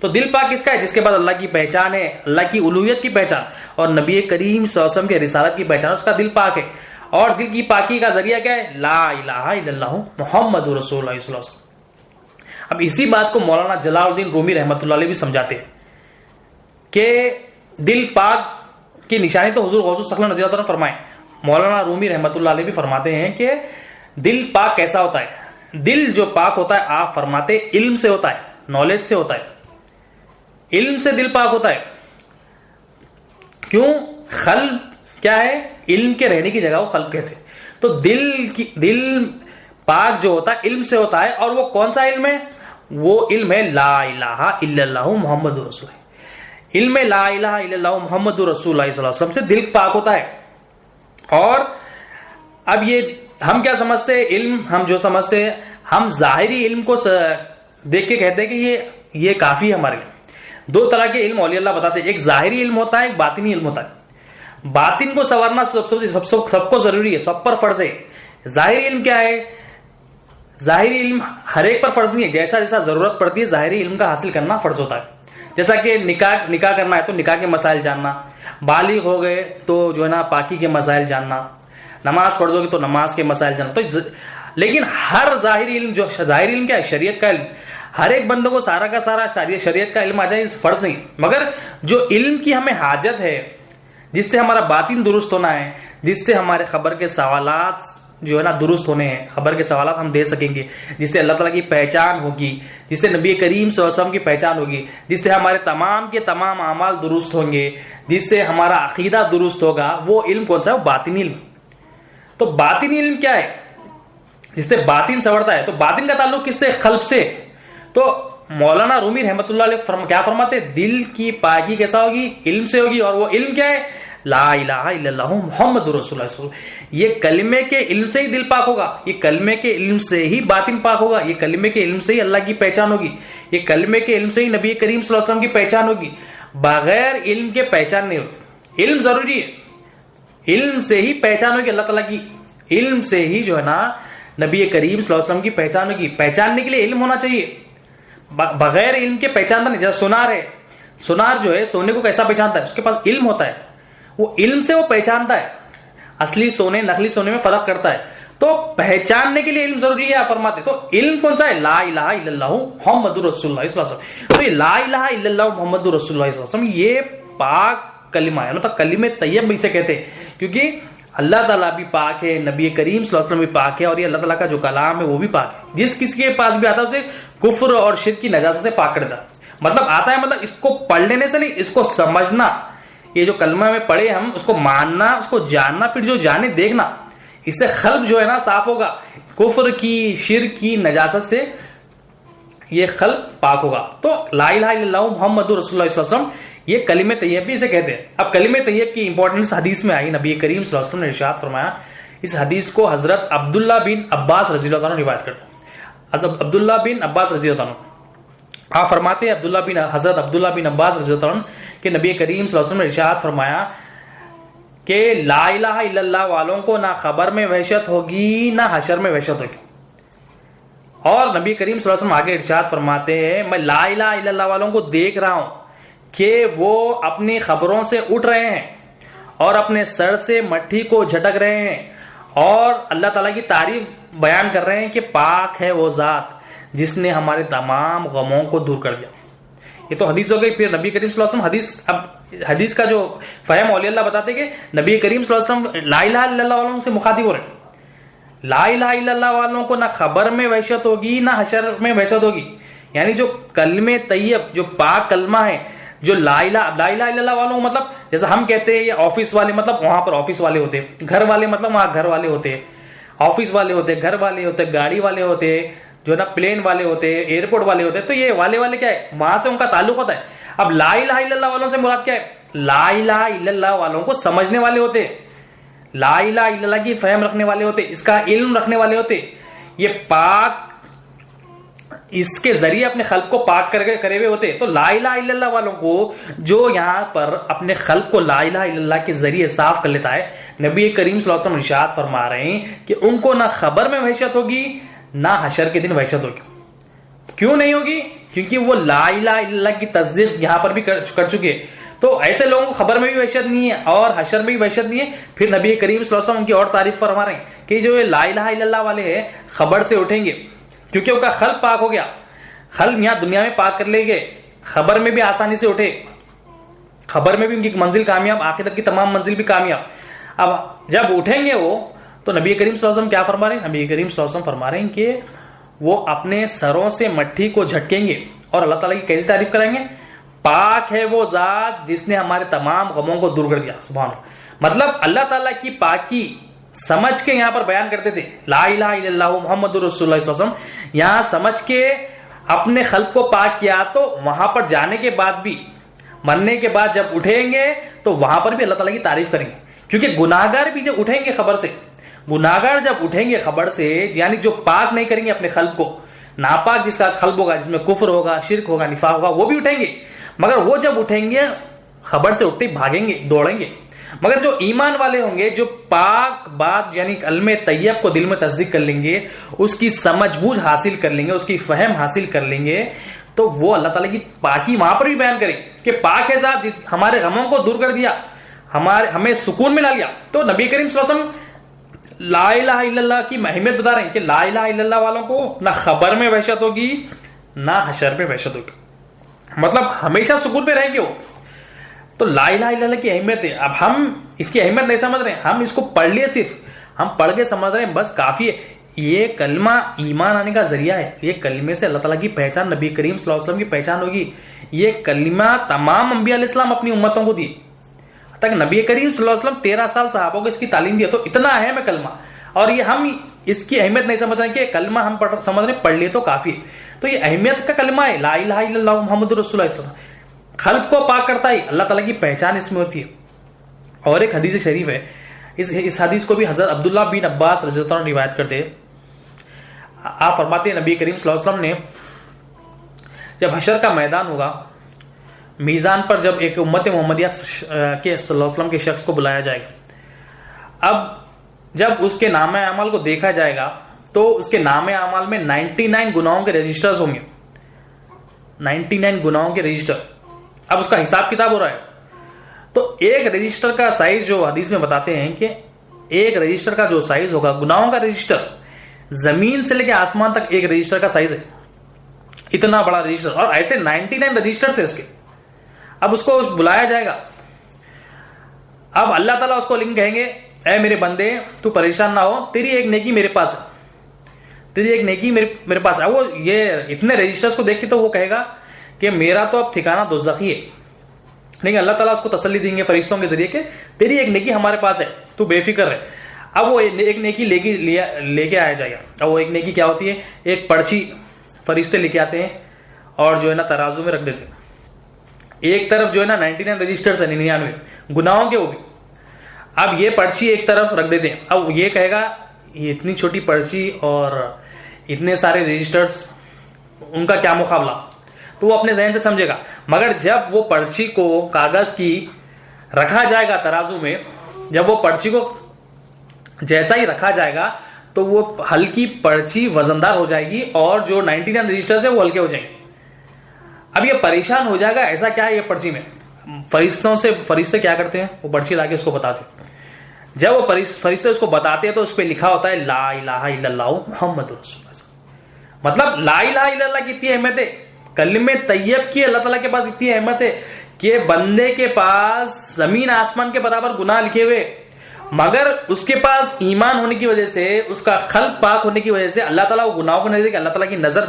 تو دل پاک کس کا ہے؟ جس کے بعد اللہ کی پہچان ہے، اللہ کی الوہیت کی پہچان اور نبی کریم صلی اللہ علیہ وسلم کے رسالت کی پہچان، اس کا دل پاک ہے۔ اور دل کی پاکی کا ذریعہ کیا ہے؟ لا الہ الا اللہ محمد رسول اللہ صلی اللہ علیہ وسلم۔ اب اسی بات کو مولانا جلال الدین رومی رحمۃ اللہ علیہ بھی سمجھاتے ہیں کہ دل پاک کی نشانی تو حضور غوث الثقلین رضی اللہ عنہ فرمائے۔ مولانا رومی رحمۃ اللہ علیہ بھی فرماتے ہیں کہ دل پاک کیسا ہوتا ہے؟ دل جو پاک ہوتا ہے، آپ فرماتے علم سے ہوتا ہے، نالج سے ہوتا ہے، علم سے دل پاک ہوتا ہے۔ کیوں؟ قلب کیا ہے؟ علم کے رہنے کی جگہ وہ قلب کہتے ہیں۔ تو دل پاک جو ہوتا ہے علم سے ہوتا ہے، اور وہ کون سا علم ہے؟ وہ علم ہے لا الہ الا اللہ محمد رسول اللہ۔ علم لا الہ الا اللہ محمد رسول اللہ صلی اللہ علیہ وسلم سے دل پاک ہوتا ہے۔ اور اب یہ ہم کیا سمجھتے ہیں؟ علم ہم جو سمجھتے ہیں، ہم ظاہری علم کو دیکھ کے کہتے ہیں کہ یہ کافی ہے ہمارے لیے۔ دو طرح کے علم اولیاء اللہ بتاتے ہیں، ایک ظاہری علم ہوتا ہے، ایک باطنی علم ہوتا ہے۔ باطن کو سنورنا سب کو ضروری ہے، سب پر فرض ہے۔ ظاہری علم کیا ہے؟ ظاہری علم ہر ایک پر فرض نہیں ہے، جیسا جیسا ضرورت پڑتی ہے ظاہری علم کا حاصل کرنا فرض ہوتا ہے۔ جیسا کہ نکاح کرنا ہے تو نکاح کے مسائل جاننا، بالغ ہو گئے تو جو ہے نا پاکی کے مسائل جاننا، نماز فرض ہوگی تو نماز کے مسائل جاننا۔ تو لیکن ہر ظاہری علم، جو ظاہری علم کیا ہے؟ شریعت کا علم۔ ہر ایک بندے کو سارا کا سارا شریعت کا علم آ جائے فرض نہیں، مگر جو علم کی ہمیں حاجت ہے، جس سے ہمارا باطن درست ہونا ہے، جس سے ہمارے خبر کے سوالات جو ہے نا درست ہونے ہیں، خبر کے سوالات ہم دے سکیں گے، جس سے اللہ تعالیٰ کی پہچان ہوگی، جس سے نبی کریم صلی اللہ علیہ وسلم کی پہچان ہوگی، جس سے ہمارے تمام کے تمام اعمال درست ہوں گے، جس سے ہمارا عقیدہ درست ہوگا، وہ علم کون سا ہے؟ وہ باطنی علم۔ تو باطنی علم کیا ہے؟ جس سے باطن سنورتا ہے۔ تو باطن کا تعلق کس سے؟ قلب سے۔ تو مولانا رومی رحمۃ اللہ علیہ کیا فرماتے؟ دل کی پاکی کیسا ہوگی؟ علم سے ہوگی، اور وہ علم کیا ہے؟ لا الہ الا اللہ محمد رسول اللہ۔ یہ کلمے کے علم سے ہی دل پاک ہوگا، یہ کلمے کے علم سے ہی باطن پاک ہوگا، یہ کلمے کے علم سے ہی اللہ کی پہچان ہوگی، یہ کلمے کے علم سے ہی نبی کریم صلی اللہ علیہ وسلم کی پہچان ہوگی۔ بغیر علم کے پہچان نہیں ہوگی۔ علم ضروری ہے، علم سے ہی پہچان ہوگی اللہ تعالیٰ کی، علم سے ہی جو ہے نا نبی کریم صلی اللہ علیہ وسلم کی پہچان ہوگی۔ پہچاننے کے لیے علم ہونا چاہیے، بغیر علم کے پہچانتا نہیں۔ جیسا سونار ہے، سونار جو ہے سونے کو کیسا پہچانتا ہے؟ اس کے پاس علم ہوتا ہے، وہ علم سے وہ پہچانتا ہے، اصلی سونے نقلی سونے میں فرق کرتا ہے۔ تو پہچاننے کے لیے علم ضروری ہے، آپ فرماتے۔ تو علم کون سا ہے؟ لا الہ الا اللہ محمد رسول اللہ صلی اللہ علیہ وسلم۔ تو یہ لا الہ الا اللہ محمد رسول اللہ صلی اللہ علیہ وسلم یہ پاک کلمہ ہے، مطلب کلمہ طیب بھی سے کہتے ہیں، کیونکہ اللہ تعالیٰ بھی پاک ہے، نبی کریم صلی اللہ علیہ وسلم بھی پاک ہے، اور یہ اللہ تعالیٰ کا جو کلام ہے وہ بھی پاک ہے۔ جس کسی کے پاس بھی آتا ہے اسے کفر اور شرک کی نجاست سے پاک کرتا ہے۔ مطلب آتا ہے، مطلب اس کو پڑھ لینے سے نہیں، اس کو سمجھنا، یہ جو کلمہ میں پڑھے ہم اس کو ماننا، اس کو جاننا، پھر جو جانے دیکھنا، اس سے قلب جو ہے نا صاف ہوگا، کفر کی شرک کی نجاست سے یہ قلب پاک ہوگا۔ تو لا الہ الا اللہ محمد رسول اللہ صلی اللہ علیہ وسلم یہ کلمہ طیب بھی اسے کہتے ہیں۔ اب کلمہ طیب کی امپورٹنس حدیث میں آئی، نبی کریم صلی اللہ علیہ وسلم نے ارشاد فرمایا، اس حدیث کو حضرت عبداللہ بن عباس رضی اللہ عنہ روایت کرتے ہیں۔ عبداللہ بن عباس رضی اللہ عنہ آپ فرماتے ہیں، حضرت عبداللہ بن عباس رضی اللہ عنہ کہ نبی کریم صلی اللہ علیہ وسلم نے ارشاد فرمایا کہ لا الہ الا اللہ والوں کو نہ خبر میں وحشت ہوگی نہ حشر میں وحشت ہوگی۔ اور نبی کریم صلی اللہ علیہ وسلم آگے ارشاد فرماتے ہیں، میں لا الہ الا اللہ والوں کو دیکھ رہا ہوں کہ وہ اپنی خبروں سے اٹھ رہے ہیں اور اپنے سر سے مٹھی کو جھٹک رہے ہیں اور اللہ تعالیٰ کی تعریف بیان کر رہے ہیں کہ پاک ہے وہ ذات جس نے ہمارے تمام غموں کو دور کر دیا۔ یہ تو حدیث ہو گئی۔ پھر نبی کریم صلی اللہ علیہ وسلم حدیث کا جو فہم اولیاء اللہ بتاتے کہ نبی کریم صلی اللہ علیہ وسلم لا الہ الا اللہ والوں سے مخاطب ہو رہے ہیں۔ لا الہ الا اللہ والوں کو نہ خبر میں وحشت ہوگی نہ حشر میں وحشت ہوگی، یعنی جو کلمہ طیب جو پاک کلمہ ہے، جو لا الہ الا اللہ والوں، مطلب جیسا ہم کہتے ہیں یہ آفس والے، مطلب وہاں پر آفس والے ہوتے، گھر والے مطلب وہاں گھر والے ہوتے، آفس والے ہوتے، گھر والے ہوتے، گاڑی والے ہوتے، جو نا پلین والے ہوتے، ایئرپورٹ والے ہوتے۔ تو یہ والے کیا ہے؟ وہاں سے ان کا تعلق ہوتا ہے۔ اب لا الہ الا اللہ والوں سے مراد کیا ہے؟ لا الہ الا اللہ والوں کو سمجھنے والے ہوتے، لا الہ الا اللہ کی فہم رکھنے والے ہوتے، اس کا علم رکھنے والے ہوتے، یہ پاک اس کے ذریعے اپنے قلب کو پاک کرے ہوئے ہوتے۔ تو لا الہ الا اللہ والوں کو جو یہاں پر اپنے قلب کو لا الہ الا اللہ کے ذریعے صاف کر لیتا ہے، نبی کریم صلی اللہ علیہ وسلم ارشاد فرما رہے ہیں کہ ان کو نہ خبر میں وحشت ہوگی نہ حشر کے دن وحشت ہوگی۔ کیوں نہیں ہوگی؟ کیونکہ وہ لا الہ الا اللہ کی تصدیق یہاں پر بھی کر چکے. تو ایسے لوگوں کو خبر میں بھی وحشت نہیں ہے اور حشر میں بھی وحشت نہیں ہے. پھر نبی کریم صلی اللہ علیہ وسلم ان کی اور تعریف فرما رہے ہیں کہ جو یہ لا الہ الا اللہ والے ہیں خبر سے اٹھیں گے کیونکہ ان کا قلب پاک ہو گیا. قلب یہاں دنیا میں پاک کر لے گے, خبر میں بھی آسانی سے اٹھے, خبر میں بھی ان کی منزل کامیاب, آخرت کی تمام منزل بھی کامیاب. اب جب اٹھیں گے وہ تو نبی کریم صلی اللہ علیہ وسلم کیا فرما رہے ہیں؟ نبی کریم صلی اللہ علیہ وسلم فرما رہے ہیں کہ وہ اپنے سروں سے مٹی کو جھٹکیں گے اور اللہ تعالیٰ کی کیسی تعریف کریں گے؟ پاک ہے وہ ذات جس نے ہمارے تمام غموں کو دور کر دیا. سبحان اللہ. مطلب اللہ تعالیٰ کی پاکی سمجھ کے یہاں پر بیان کرتے تھے, لا الہ الا اللہ محمد رسول اللہ صلی اللہ علیہ وسلم, یہاں سمجھ کے اپنے خلق کو پاک کیا. تو وہاں پر جانے کے بعد بھی, مرنے کے بعد جب اٹھیں گے تو وہاں پر بھی اللہ تعالیٰ کی تعریف کریں گے. کیونکہ گناہگار بھی جب اٹھیں گے خبر سے, گناہگار جب اٹھیں گے خبر سے, یعنی جو پاک نہیں کریں گے اپنے قلب کو, ناپاک جس کا قلب ہوگا, جس میں کفر ہوگا, شرک ہوگا, نفاق ہوگا, وہ بھی اٹھیں گے. مگر وہ جب اٹھیں گے خبر سے اٹھتے بھاگیں گے, دوڑیں گے. مگر جو ایمان والے ہوں گے, جو پاک بات یعنی کلمہ طیب کو دل میں تصدیق کر لیں گے, اس کی سمجھ بوجھ حاصل کر لیں گے, اس کی فہم حاصل کر لیں گے, تو وہ اللہ تعالیٰ کی پاکی وہاں پر بھی بیان کریں کہ پاک ہے ذات ہمارے غموں کو دور کر دیا, ہمیں سکون میں لا لیا. تو نبی کریم صلی اللہ علیہ وسلم لا الہ الا اللہ کی اہمیت بتا رہے ہیں کہ لا الہ الا اللہ والوں کو نہ خبر میں وحشت ہوگی نہ حشر میں وحشت ہوگی, مطلب ہمیشہ سکون پہ رہیں گے وہ. تو لا الہ الا اللہ کی اہمیت ہے. اب ہم اس کی اہمیت نہیں سمجھ رہے ہیں, ہم اس کو پڑھ لیے, صرف ہم پڑھ کے سمجھ رہے ہیں بس کافی ہے. یہ کلمہ ایمان آنے کا ذریعہ ہے. یہ کلمے سے اللہ تعالیٰ کی پہچان, نبی کریم صلی اللہ علیہ وسلم کی پہچان ہوگی. یہ کلمہ تمام انبیاء علیہ السلام اپنی امتوں کو دیے, تک نبی کریم صلی اللہ علیہ وسلم 13 سال صحابوں کو اس کی تعلیم دیا. تو اتنا اہم ہے کلمہ, اور یہ ہم اس کی اہمیت نہیں سمجھ رہے کہ کلمہ ہم سمجھ رہے پڑھ لیے تو کافی ہے. تو یہ اہمیت کا کلمہ ہے, لا الہ الا اللہ محمد رسول اللہ صلی اللہ علیہ وسلم. قلب کو پاک کرتا ہے, اللہ تعالیٰ کی پہچان اس میں ہوتی ہے. اور ایک حدیث شریف ہے, اس حدیث کو بھی حضرت عبداللہ بن عباس رضی اللہ عنہ روایت کرتے ہیں. آپ فرماتے ہیں نبی کریم صلی اللہ علیہ وسلم نے جب حشر کا میدان ہوگا, میزان پر جب ایک امت محمدیہ کے صلی اللہ علیہ وسلم کے شخص کو بلایا جائے گا, اب جب اس کے نام اعمال کو دیکھا جائے گا تو اس کے نام اعمال میں 99 گناہوں کے رجسٹرز ہوں گے, 99 گناہوں کے رجسٹر. اب اس کا حساب کتاب ہو رہا ہے. تو ایک رجسٹر کا سائز جو حدیث میں بتاتے ہیں کہ ایک رجسٹر کا جو سائز ہوگا, گناہوں کا رجسٹر, زمین سے لے کے آسمان تک ایک رجسٹر کا سائز ہے, اتنا بڑا رجسٹر. اور ایسے 99 رجسٹر ہے اس کے. اب اس کو بلایا جائے گا, اب اللہ تعالیٰ اس کو کہیں گے, اے میرے بندے تو پریشان نہ ہو, تیری ایک نیکی میرے پاس ہے, تیری ایک نیکی میرے پاس ہے. وہ یہ اتنے رجسٹرز کو دیکھ کے تو وہ کہے گا کہ میرا تو اب ٹھکانہ دوزخی ہے, لیکن اللہ تعالیٰ اس کو تسلی دیں گے فرشتوں کے ذریعے کہ تیری ایک نیکی ہمارے پاس ہے, تو بے فکر رہے. اب وہ ایک نیکی لے کے آیا جائے گا. اب وہ ایک نیکی کیا ہوتی ہے, ایک پرچی فرشتے لے کے آتے ہیں اور جو ہے نا ترازو میں رکھ دیتے ہیں. ایک طرف جو ہے نا 99 رجسٹرز ہیں, 99 گناہوں کے, وہ بھی. اب یہ پرچی ایک طرف رکھ دیتے ہیں. اب یہ کہے گا یہ اتنی چھوٹی پرچی اور اتنے سارے رجسٹرز, ان کا کیا مقابلہ, تو وہ اپنے ذہن سے سمجھے گا. مگر جب وہ پرچی کو کاغذ کی رکھا جائے گا ترازو میں, جب وہ پرچی کو جیسا ہی رکھا جائے گا تو وہ ہلکی پرچی وزندار ہو جائے گی اور جو 99 رجسٹرز ہیں وہ ہلکے ہو جائیں گے. اب یہ پریشان ہو جائے گا, ایسا کیا ہے یہ پرچی میں. فرشتے کیا کرتے ہیں, وہ پرچی لا کے اس کو بتاتے ہیں. جب وہ فرشتے اس کو بتاتے ہیں تو اس پہ لکھا ہوتا ہے لا الہ الا اللہ محمد رسول اللہ. مطلب لا الہ الا اللہ کی اتنی اہمیت ہے, کلمہ طیب کی اللہ تعالیٰ کے پاس اتنی اہمیت ہے کہ بندے کے پاس زمین آسمان کے برابر گناہ لکھے ہوئے, مگر اس کے پاس ایمان ہونے کی وجہ سے, اس کا قلب پاک ہونے کی وجہ سے اللہ تعالیٰ وہ گناہوں کو نہیں دیکھے. اللہ تعالیٰ کی نظر,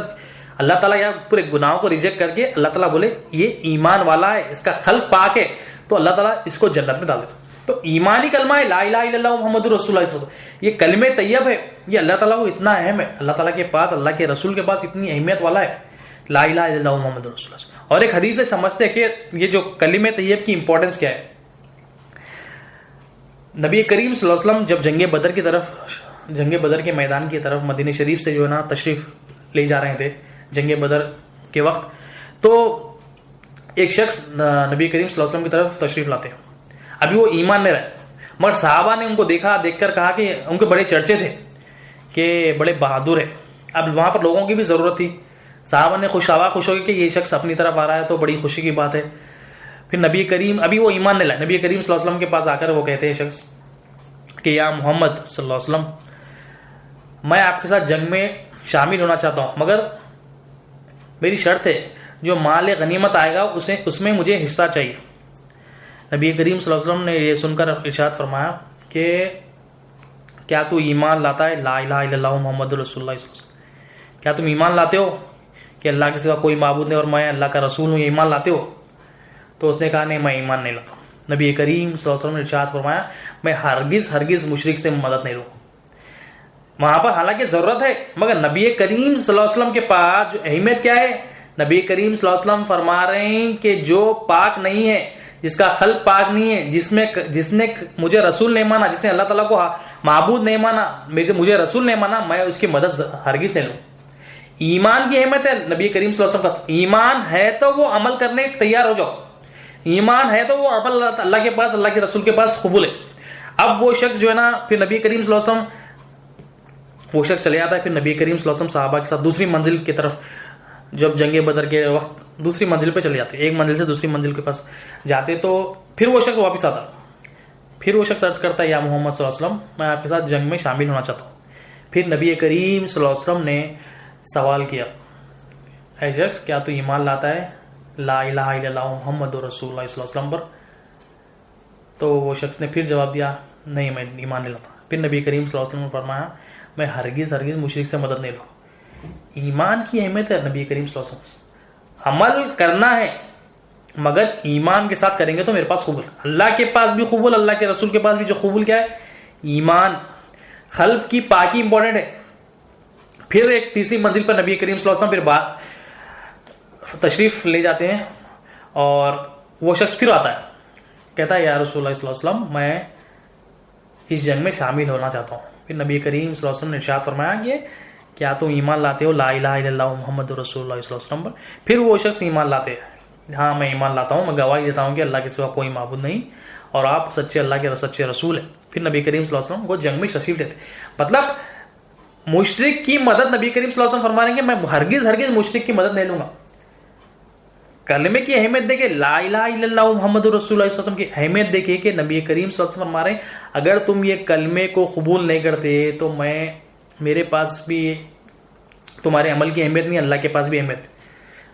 اللہ تعالیٰ یا پورے گناہوں کو ریجیکٹ کر کے اللہ تعالیٰ بولے یہ ایمان والا ہے, اس کا قلب پاک ہے, تو اللہ تعالیٰ اس کو جنت میں ڈال دیتا. تو ایمانی کلمہ ہے لا الہ الا اللہ محمد رسول اللہ صلی اللہ علیہ وسلم. یہ کلمہ طیب ہے, یہ اللہ تعالیٰ کو اتنا اہم ہے, اللہ تعالیٰ کے پاس, اللہ کے رسول کے پاس اتنی اہمیت والا ہے لا الہ الا اللہ محمد رسول اللہ. اور ایک حدیث سے سمجھتے ہیں کہ یہ جو کلمہ طیب کی امپورٹنس کیا ہے. نبی کریم صلی اللہ علیہ وسلم جب جنگ بدر کے میدان کی طرف مدینہ شریف سے جو ہے نا تشریف لے جا رہے تھے جنگ بدر کے وقت, تو ایک شخص نبی کریم صلی اللہ علیہ وسلم کی طرف تشریف لاتے ہیں. ابھی وہ ایمان میں رہے, مگر صحابہ نے ان کو دیکھ کر کہا کہ ان کے بڑے چرچے تھے کہ بڑے بہادر ہیں. اب وہاں پر لوگوں کی بھی ضرورت تھی, صحابہ نے خوش ہو گئے کہ یہ شخص اپنی طرف آ رہا ہے تو بڑی خوشی کی بات ہے. پھر نبی کریم ابھی وہ ایمان نہیں لائے, نبی کریم صلی اللہ علیہ وسلم کے پاس آ کر وہ کہتے ہیں شخص کہ یا محمد صلی اللہ علیہ وسلم, میں آپ کے ساتھ جنگ میں شامل ہونا چاہتا ہوں, مگر میری شرط ہے جو مال غنیمت آئے گا اس میں مجھے حصہ چاہیے. نبی کریم صلی اللہ علیہ وسلم نے یہ سن کر ارشاد فرمایا کہ کیا تو ایمان لاتا ہے لا الہ الا اللہ محمد رسول اللہ صلی اللہ علیہ وسلم, کیا تم ایمان لاتے ہو کہ اللہ کے سوا کوئی معبود نہیں اور میں اللہ کا رسول ہوں, یہ ایمان لاتے ہو؟ تو اس نے کہا نہیں, میں ایمان نہیں لاتا. نبی کریم صلی اللہ علیہ وسلم نے ارشاد فرمایا میں ہرگز مشرک سے مدد نہیں لوں. وہاں پر حالانکہ ضرورت ہے, مگر نبی کریم صلی اللہ علیہ وسلم کے پاس جو اہمیت کیا ہے, نبی کریم صلی اللہ علیہ وسلم فرما رہے ہیں کہ جو پاک نہیں ہے, جس کا قلب پاک نہیں ہے, جس نے مجھے رسول نہیں مانا, جس نے اللہ تعالیٰ کو معبود نہیں مانا, مجھے رسول نہیں مانا, میں اس کی مدد ہرگز نہیں لوں. ایمان کی اہمیت ہے. نبی کریم صلی اللہ علیہ وسلم کا ایمان ہے تو وہ عمل کرنے تیار ہو جاؤ, ایمان ہے تو وہ عمل اللہ کے پاس, اللہ کے رسول کے پاس قبول ہے. اب وہ شخص جو ہے نا, پھر نبی کریم صلی اللہ علیہ وسلم وہ شخص چلے آتا ہے. پھر نبی کریم صلی اللہ علیہ وسلم صحابہ کے ساتھ دوسری منزل کی طرف, جب جنگ بدر کے وقت دوسری منزل پہ چلے جاتے, ایک منزل سے دوسری منزل کے پاس جاتے, تو پھر وہ شخص واپس آتا. پھر وہ شخص عرض کرتا ہے یا محمد صلی اللہ علیہ وسلم, میں آپ کے ساتھ جنگ میں شامل ہونا چاہتا ہوں. پھر نبی کریم صلی اللہ علیہ وسلم نے سوال کیا, اے شخص کیا تو ایمان لاتا ہے لا الہ الا اللہ محمد رسول اللہ صلی اللہ علیہ وسلم پر؟ تو وہ شخص نے پھر جواب دیا نہیں, میں ایمان نہیں لاتا. پھر نبی کریم صلی اللہ علیہ وسلم نے فرمایا میں ہرگز مشرک سے مدد نہیں لوں. ایمان کی اہمیت ہے. نبی کریم صلی اللہ علیہ وسلم عمل کرنا ہے, مگر ایمان کے ساتھ کریں گے تو میرے پاس قبول, اللہ کے پاس بھی قبول, اللہ کے رسول کے پاس بھی جو قبول کیا ہے ایمان, قلب کی پاکی امپورٹنٹ ہے. پھر ایک تیسری منزل پر نبی کریم صلی اللہ علیہ وسلم پھر تشریف لے جاتے ہیں, اور وہ شخص پھر آتا ہے, کہتا ہے یا رسول اللہ صلی اللہ علیہ وسلم میں اس جنگ میں شامل ہونا چاہتا ہوں. پھر نبی کریم صلی اللہ علیہ وسلم نے ارشاد فرمایا کہ کیا تم ایمان لاتے ہو لا الہ الا اللہ محمد رسول اللہ صلی اللہ علیہ وسلم پر؟ پھر وہ شخص ایمان لاتے ہیں, ہاں میں ایمان لاتا ہوں, میں گواہی دیتا ہوں کہ اللہ کے سوا کوئی معبود نہیں اور آپ سچے اللہ کے سچے رسول ہیں. پھر نبی کریم صلی اللہ علیہ وسلم کو جنگ میں تشریف لیتے. مطلب مشرک کی مدد نبی کریم صلی اللہ علیہ وسلم فرما رہے ہیں کہ میں ہرگز مشرک کی مدد نہیں لوں گا. کلمے کی اہمیت دیکھیں, لا الہ الا اللہ محمد رسول اللہ صلی اللہ علیہ وسلم کی اہمیت دیکھیں کہ نبی کریم صلی اللہ علیہ وسلم فرما رہے ہیں اگر تم یہ کلمے کو قبول نہیں کرتے تو میرے پاس بھی تمہارے عمل کی اہمیت نہیں, اللہ کے پاس بھی اہمیت,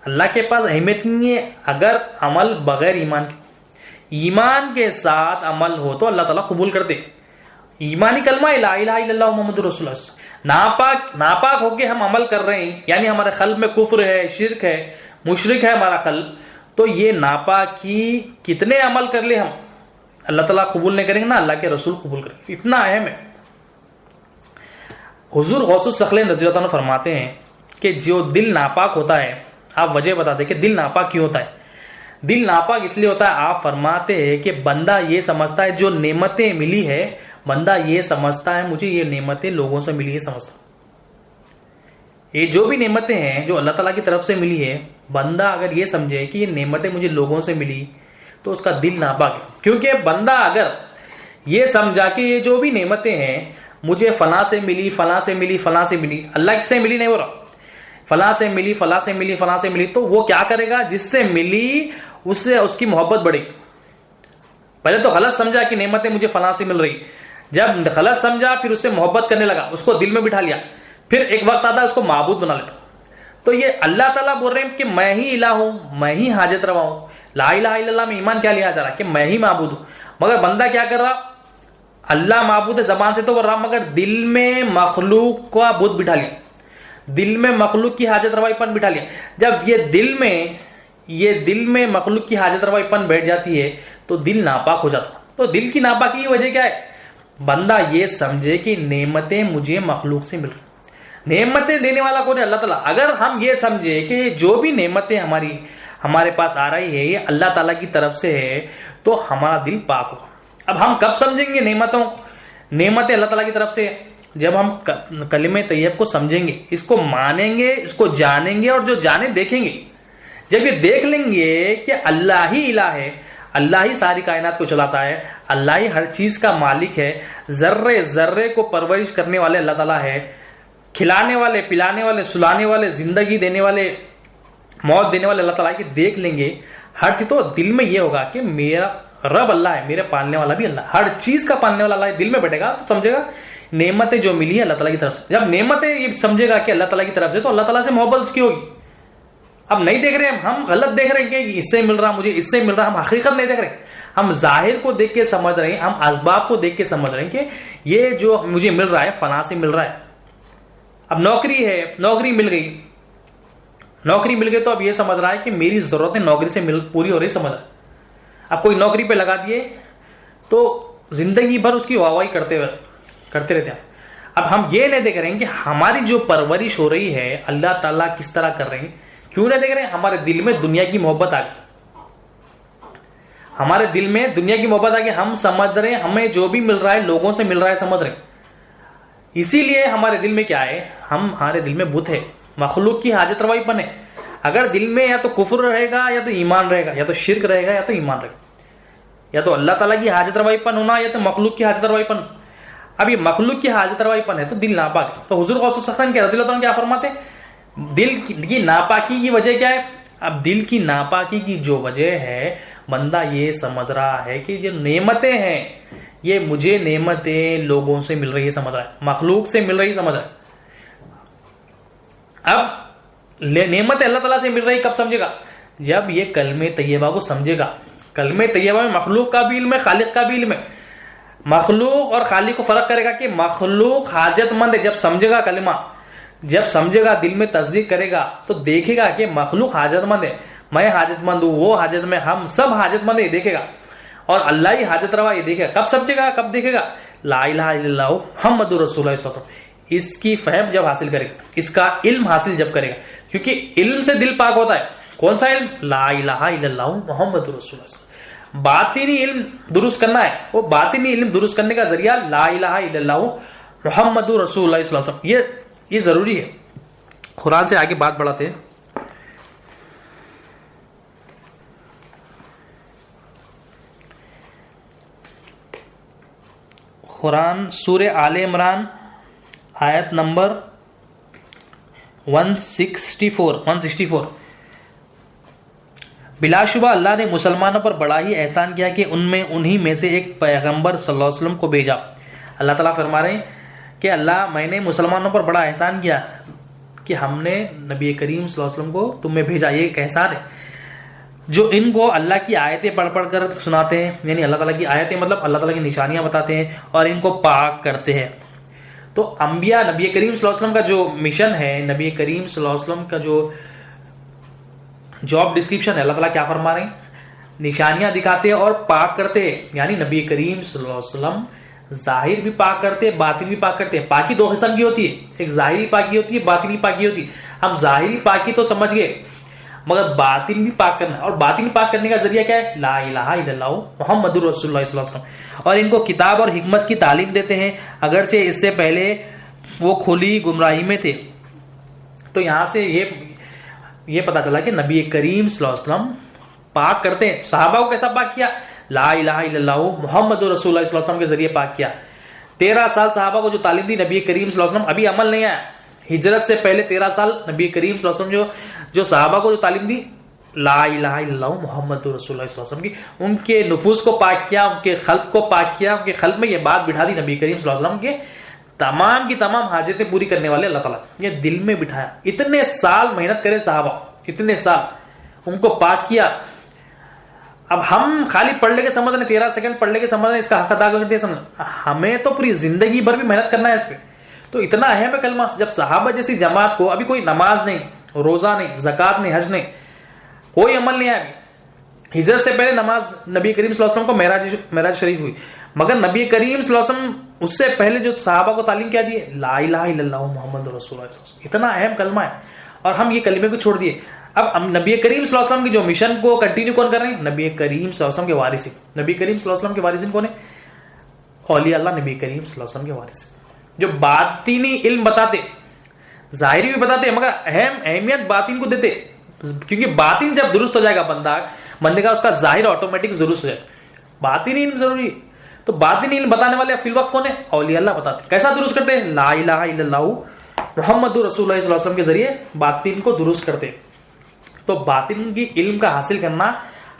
اللہ کے پاس اہمیت نہیں ہے اگر عمل بغیر ایمان کے. ایمان کے ساتھ عمل ہو تو اللہ تعالیٰ قبول کرتے. ایمانی کلمہ لا الہ الا اللہ محمد رسول اللہ. ناپاک ہو کے ہم عمل کر رہے ہیں, یعنی ہمارے قلب میں کفر ہے, شرک ہے, مشرک ہے ہمارا قلب, تو یہ ناپاکی کتنے عمل کر لے ہم, اللہ تعالیٰ قبول نہیں کریں گے, نہ اللہ کے رسول قبول کریں گے. اتنا اہم ہے. حضور غوث الثقلین رضی اللہ عنہ فرماتے ہیں کہ جو دل ناپاک ہوتا ہے, آپ وجہ بتاتے کہ دل ناپاک کیوں ہوتا ہے. دل ناپاک اس لیے ہوتا ہے, آپ فرماتے ہیں کہ بندہ یہ سمجھتا ہے جو نعمتیں ملی ہے, بندہ یہ سمجھتا ہے مجھے یہ نعمتیں لوگوں سے ملی ہے, سمجھتا یہ جو بھی نعمتیں ہیں جو اللہ تعالیٰ کی طرف سے ملی ہے, بندہ اگر یہ سمجھے کہ یہ نعمتیں مجھے لوگوں سے ملی تو اس کا دل ناپاک ہے. کیونکہ بندہ اگر یہ سمجھا کہ یہ جو بھی نعمتیں ہیں مجھے فلاں سے ملی, فلاں سے ملی, فلاں سے ملی, اللہ سے ملی نہیں ہو رہا, فلاں سے ملی, فلاں سے ملی, فلاں سے ملی, تو وہ کیا کرے گا, جس سے ملی اس سے اس کی محبت بڑھے گی. پہلے تو غلط سمجھا کہ نعمتیں مجھے فلاں سے مل رہی, جب غلط سمجھا پھر اس سے محبت کرنے لگا, اس کو دل میں بٹھا لیا, پھر ایک وقت آتا ہے اس کو معبود بنا لیتا. تو یہ اللہ تعالیٰ بول رہے ہیں کہ میں ہی الہ ہوں, میں ہی حاجت روا ہوں. لا الہ الا اللہ میں ایمان کیا لیا جا رہا ہے کہ میں ہی معبود ہوں, مگر بندہ کیا کر رہا, اللہ معبود ہے زبان سے تو بول رہا, مگر دل میں مخلوق کا بت بٹھا لیا, دل میں مخلوق کی حاجت روائی پن بٹھا لیا. جب یہ دل میں مخلوق کی حاجت روائی پن بیٹھ جاتی ہے تو دل ناپاک ہو جاتا. تو دل کی ناپاکی کی وجہ کیا ہے, بندہ یہ سمجھے کہ نعمتیں مجھے مخلوق سے مل رہی, نعمتیں دینے والا کون ہے, اللہ تعالیٰ. اگر ہم یہ سمجھے کہ جو بھی نعمتیں ہمارے پاس آ رہی ہے یہ اللہ تعالیٰ کی طرف سے ہے تو ہمارا دل پاک ہوگا. اب ہم کب سمجھیں گے نعمتیں اللہ تعالیٰ کی طرف سے, جب ہم کلمہ طیب کو سمجھیں گے, اس کو مانیں گے, اس کو جانیں گے, اور جو جانے دیکھیں گے. جب یہ دیکھ لیں گے کہ اللہ ہی الہ ہے, اللہ ہی ساری کائنات کو چلاتا ہے, اللہ ہی ہر چیز کا مالک ہے, ذرے ذرے کو پرورش کرنے والے اللہ تعالیٰ ہے, کھلانے والے، پلانے والے، سلانے والے، زندگی دینے والے، موت دینے والے اللہ تعالیٰ کی دیکھ لیں گے ہر چیز، تو دل میں یہ ہوگا کہ میرا رب اللہ ہے، میرے پالنے والا بھی اللہ، ہر چیز کا پالنے والا اللہ دل میں بیٹھے گا، تو سمجھے گا نعمتیں جو ملی ہے اللہ تعالیٰ کی طرف سے. جب نعمتیں یہ سمجھے گا کہ اللہ تعالیٰ کی طرف سے، تو اللہ تعالیٰ سے محبت اس کی ہوگی. اب نہیں دیکھ رہے ہم غلط دیکھ رہے ہیں کہ اس سے مل رہا، مجھے اس سے مل رہا، ہم حقیقت نہیں دیکھ رہے، ہم ظاہر کو دیکھ کے سمجھ رہے ہیں، ہم اسباب کو دیکھ کے سمجھ رہے ہیں کہ یہ جو مجھے مل رہا ہے فلاں سے مل رہا ہے. اب نوکری ہے، نوکری مل گئی، نوکری مل گئی تو اب یہ سمجھ رہا ہے کہ میری ضرورتیں نوکری سے پوری ہو رہی، سمجھ رہا ہے. اب کوئی نوکری پہ لگا دیے تو زندگی بھر اس کی واہواہی کرتے رہتے ہیں. اب ہم یہ نہیں دیکھ رہے ہیں کہ ہماری جو پرورش ہو رہی ہے اللہ تعالیٰ کس طرح کر رہے ہیں. کیوں نہیں دیکھ رہے ہیں؟ ہمارے دل میں دنیا کی محبت آ گئی، ہمارے دل میں دنیا کی محبت آ گئی. ہم سمجھ رہے ہیں ہمیں جو بھی مل رہا ہے لوگوں سے مل رہا ہے، سمجھ رہے ہیں. اسی لیے ہمارے دل میں کیا ہے، ہمارے دل میں بت ہے، مخلوق کی حاجت روائی پن ہے. اگر دل میں یا تو کفر رہے گا یا تو ایمان رہے گا، یا تو شرک رہے گا یا تو ایمان رہے گا، یا تو اللہ تعالیٰ کی حاجت روائی پن ہونا یا تو مخلوق کی حاجت روائی پن. اب یہ مخلوق کی حاجت روائی پن ہے تو دل ناپاک ہے. تو حضور غوث الصخرین کے رضی اللہ عنہ کیا فرماتے، دل کی ناپاکی کی وجہ کیا ہے؟ اب دل کی ناپاکی کی جو وجہ ہے، بندہ یہ سمجھ رہا ہے کہ جو نعمتیں ہیں یہ مجھے نعمتیں لوگوں سے مل رہی ہے، سمجھ رہا ہے، مخلوق سے مل رہی ہے، سمجھ رہا ہے. اب نعمت اللہ تعالیٰ سے مل رہی کب سمجھے گا؟ جب یہ کلمہ طیبہ کو سمجھے گا. کلمہ طیبہ میں مخلوق کا بھی علم ہے، خالق کا بھی علم ہے. مخلوق اور خالق کو فرق کرے گا کہ مخلوق حاجت مند ہے. جب سمجھے گا کلمہ، جب سمجھے گا، دل میں تصدیق کرے گا تو دیکھے گا کہ مخلوق حاجت مند ہے، میں حاجت مند ہوں، وہ حاجت میں، ہم سب حاجت مند ہے، دیکھے گا. اور اللہ ہی حاجت روا یہ دیکھے گا. کب سمجھے گا، کب دیکھے گا؟ لا الہ الا اللہ محمد رسول اللہ صلی اللہ علیہ وسلم. اس کی فہم جب حاصل کرے گا، اس کا علم حاصل جب کرے گا، کیونکہ علم سے دل پاک ہوتا ہے. کون سا علم؟ لا الہ الا اللہ محمد رسول اللہ. باطنی علم درست کرنا ہے، وہ باطنی علم درست کرنے کا ذریعہ لا الہ الا اللہ محمد رسول اللہ صلی اللہ علیہ وسلم. یہ ضروری ہے. قرآن سے آگے بات بڑھاتے ہیں. قرآن سورہ آل عمران آیت نمبر 164. بلا شبہ اللہ نے مسلمانوں پر بڑا ہی احسان کیا کہ انہی میں سے ایک پیغمبر صلی اللہ علیہ وسلم کو بھیجا. اللہ تعالیٰ فرما رہے ہیں کہ اللہ، میں نے مسلمانوں پر بڑا احسان کیا کہ ہم نے نبی کریم صلی اللہ علیہ وسلم کو تم میں بھیجا. یہ ایک احسان ہے جو ان کو اللہ کی آیتیں پڑھ پڑھ کر سناتے ہیں، یعنی اللہ تعالیٰ کی آیتیں مطلب اللہ تعالیٰ کی نشانیاں بتاتے ہیں اور ان کو پاک کرتے ہیں. تو انبیاء، نبی کریم صلی اللہ علیہ وسلم کا جو مشن ہے، نبی کریم صلی اللہ علیہ وسلم کا جو جاب ڈسکرپشن ہے، اللہ تعالیٰ کیا فرما رہے ہیں؟ نشانیاں دکھاتے اور پاک کرتے. یعنی نبی کریم صلی اللہ علیہ وسلم ظاہر بھی پاک کرتے، باطن بھی پاک کرتے. پاکی دو قسم کی ہوتی ہے، ایک ظاہری پاکی ہوتی ہے، باطنی پاکی ہوتی ہے. ہم ظاہری پاکی تو سمجھ گئے، مگر باطن بھی پاک کرنا. اور باطن پاک کرنے کا ذریعہ کیا ہے؟ لا الہ الا اللہ محمد رسول اللہ صلی اللہ علیہ وسلم. اور ان کو کتاب اور حکمت کی تعلیم دیتے ہیں، اگرچہ اس سے پہلے وہ کھلی گمراہی میں تھے. تو یہاں سے یہ پتا چلا کہ نبی کریم صلی اللہ علیہ وسلم پاک کرتے ہیں. صحابہ کو کیسا پاک کیا؟ لا الہ الا اللہ محمد رسول اللہ صلی اللہ علیہ وسلم کے ذریعے پاک کیا. 13 سال صحابہ کو جو تعلیم دی نبی کریم صلی اللہ علیہ وسلم، ابھی عمل نہیں آیا. ہجرت سے پہلے 13 سال نبی کریم صلی اللہ علیہ وسلم جو صحابہ کو جو تعلیم دی، لا الہ الا اللہ محمد رسول اللہ صلی اللہ علیہ وسلم کی، ان کے نفوس کو پاک کیا، ان کے قلب کو پاک کیا، ان کے قلب میں یہ بات بٹھا دی نبی کریم صلی اللہ علیہ وسلم کے تمام کی تمام حاجتیں پوری کرنے والے اللہ تعالیٰ یہ دل میں بٹھایا. اتنے سال محنت کرے صحابہ، اتنے سال ان کو پاک کیا. اب ہم خالی پڑھ لے کے سمجھ رہے، 13 سیکنڈ پڑھ لے کے سمجھ رہے، اس کا حق ادا کرتے ہیں سمجھ. ہمیں تو پوری زندگی بھر بھی محنت کرنا ہے اس پہ. تو اتنا اہم ہے کلمہ. جب صحابہ جیسی جماعت کو ابھی کوئی نماز نہیں، روزہ نہیں، زکوٰۃ نہیں، حج نہیں، کوئی عمل نہیں ہے. ابھی ہجرت سے پہلے نماز نبی کریم صلی اللہ علیہ وسلم کو معراج شریف ہوئی، مگر نبی کریم صلی اللہ علیہ وسلم اس سے پہلے جو صحابہ کو تعلیم کیا دی؟ لا الہ الا اللہ محمد رسول اللہ صلی اللہ علیہ وسلم. اتنا اہم کلمہ ہے اور ہم یہ کلمے کو چھوڑ دیے. اب نبی کریم صلی اللہ علیہ وسلم کی جو مشن کو کنٹینیو کون کر رہے ہیں؟ نبی کریم صلی اللہ علیہ وسلم کے وارثین. نبی کریم صلی اللہ علیہ وسلم کے وارثین کون ہیں؟ اولیاء اللہ نبی کریم صلی اللہ علیہ وسلم کے وارثین، جو باطنی علم بتاتے، ظاہری بھی بتاتے، مگر اہمیت باطن کو دیتے. کیونکہ باطن جب درست ہو جائے گا بندے کا، اس کا ظاہر آٹومیٹک درست ہو جائے گا. باطنی علم ضروری ہے. تو باطنی علم بتانے والے فی الوقت کون ہے؟ اولیاء اللہ بتاتے. کیسا درست کرتے ہیں؟ لا الہ الا اللہ محمد رسول اللہ صلی اللہ علیہ وسلم کے ذریعے باطن کو درست کرتے. تو باطن کی علم کا حاصل کرنا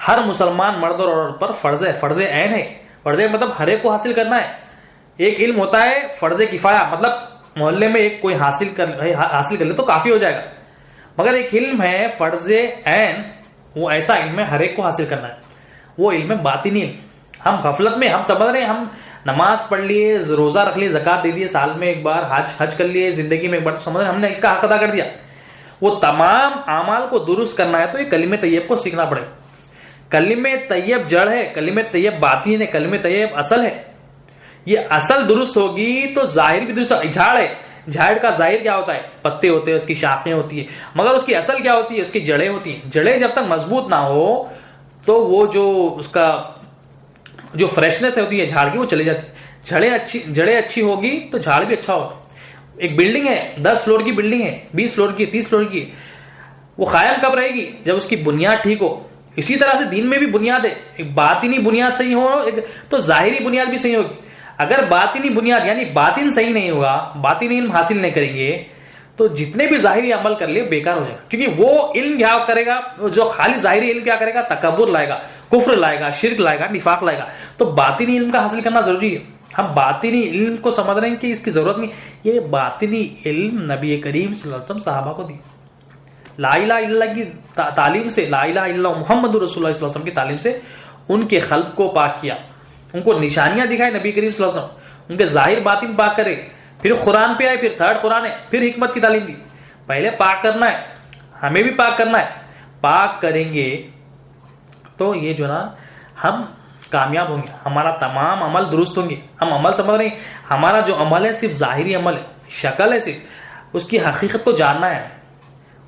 ہر مسلمان مرد اور عورت پر فرض ہے, فرض عین ہے. فرض مطلب ہر ایک کو حاصل کرنا ہے. ایک علم ہوتا ہے فرض کفایہ, مطلب محلے میں ایک کوئی حاصل کر لے تو کافی ہو جائے گا, مگر ایک علم ہے فرض عین, وہ ایسا علم ہے ہر ایک کو حاصل کرنا ہے, وہ علم ہے باطنی علم. ہم غفلت میں ہم سمجھ رہے ہیں ہم نماز پڑھ لیے, روزہ رکھ لیے, زکات دے دیے, سال میں ایک بار حج کر لیے, زندگی میں ایک بار, سمجھ رہے ہم نے اس کا حق ادا کر دیا. وہ تمام اعمال کو درست کرنا ہے تو یہ کلمہ طیب کو سیکھنا پڑے. کلمہ طیب جڑ ہے, کلمہ طیب باطن ہے, کلمہ طیب اصل ہے. یہ اصل درست ہوگی تو ظاہر بھی درست. جھاڑ ہے, جھاڑ کا ظاہر کیا ہوتا ہے؟ پتے ہوتے ہیں, اس کی شاخیں ہوتی ہیں, مگر اس کی اصل کیا ہوتی ہے؟ اس کی جڑیں ہوتی ہیں. جڑیں جب تک مضبوط نہ ہو تو وہ جو اس کا جو فریشنس ہوتی ہے جھاڑ کی وہ چلی جاتی ہے. جڑیں اچھی ہوگی تو جھاڑ بھی اچھا ہوگا. ایک بلڈنگ ہے, 10 فلور کی بلڈنگ ہے, 20 فلور کی, 30 فلور کی, وہ قائم کب رہے گی؟ جب اس کی بنیاد ٹھیک ہو. اسی طرح سے دین میں بھی بنیاد ہے, ایک باطنی بنیاد صحیح ہو تو ظاہری بنیاد بھی صحیح ہوگی. اگر باطنی بنیاد یعنی باطن صحیح نہیں ہوگا, باطنی علم حاصل نہیں کریں گے تو جتنے بھی ظاہری عمل کر لے بیکار ہو جائے گا. کیونکہ وہ علم کیا کرے گا, جو خالی ظاہری علم کیا کرے گا؟ تکبر لائے گا, کفر لائے گا, شرک لائے گا, نفاق لائے گا. تو باطنی علم کا حاصل کرنا ضروری ہے. ہم باطنی علم کو سمجھ رہے ہیں کہ اس کی ضرورت نہیں. یہ باطنی علم نبی کریم صلی اللہ علیہ وسلم صحابہ کو دی. لا الہ الا اللہ کی تعلیم سے, لا الہ الا اللہ محمد رسول اللہ صلی اللہ علیہ وسلم کی تعلیم سے ان کے خلق کو پاک کیا, ان کو نشانیاں دکھائے نبی کریم صلی اللہ علیہ وسلم, ان کے ظاہر باطن پاک کرے. پھر قرآن پہ آئے, پھر تھرڈ قرآن ہے, پھر حکمت کی تعلیم دی. پہلے پاک کرنا ہے, ہمیں بھی پاک کرنا ہے. پاک کریں گے تو یہ جو نا ہم کامیاب ہوں گے, ہمارا تمام عمل درست ہوں گے. ہم عمل سمجھ رہے ہیں, ہمارا جو عمل ہے صرف ظاہری عمل ہے, شکل ہے, صرف اس کی حقیقت کو جاننا ہے,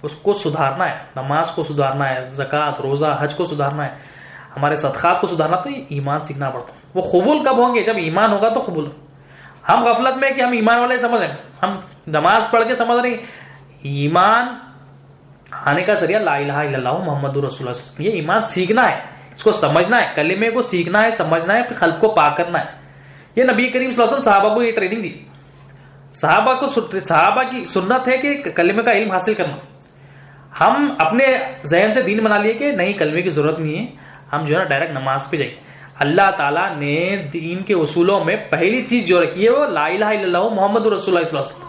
اس کو سدھارنا ہے. نماز کو سدھارنا ہے, زکات, روزہ, حج کو سدھارنا ہے, ہمارے صدقات کو سدھارنا. تو یہ ایمان سیکھنا پڑتا ہے. وہ قبول کب ہوں گے؟ جب ایمان ہوگا تو قبول. ہم غفلت میں کہ ہم ایمان والے سمجھ رہے ہیں, ہم نماز پڑھ کے سمجھ رہے ہیں. ایمان آنے کا ذریعہ لا الہ الا اللہ محمد رسول اللہ. یہ ایمان سیکھنا ہے, اس کو سمجھنا ہے, کلمے کو سیکھنا ہے, سمجھنا ہے, پھر خلق کو پاک کرنا ہے. یہ نبی کریم صلی اللہ علیہ وسلم صحابہ کو یہ ٹریننگ دی. صحابہ کی سنت ہے کہ کلمے کا علم حاصل کرنا. ہم اپنے ذہن سے دین بنا لیے کہ نہیں کلمے کی ضرورت نہیں ہے, ہم جو ہے نا ڈائریکٹ نماز پہ جائیں. اللہ تعالیٰ نے دین کے اصولوں میں پہلی چیز جو رکھی ہے وہ لا الہ الا اللہ محمد رسول اللہ صلی اللہ علیہ وسلم.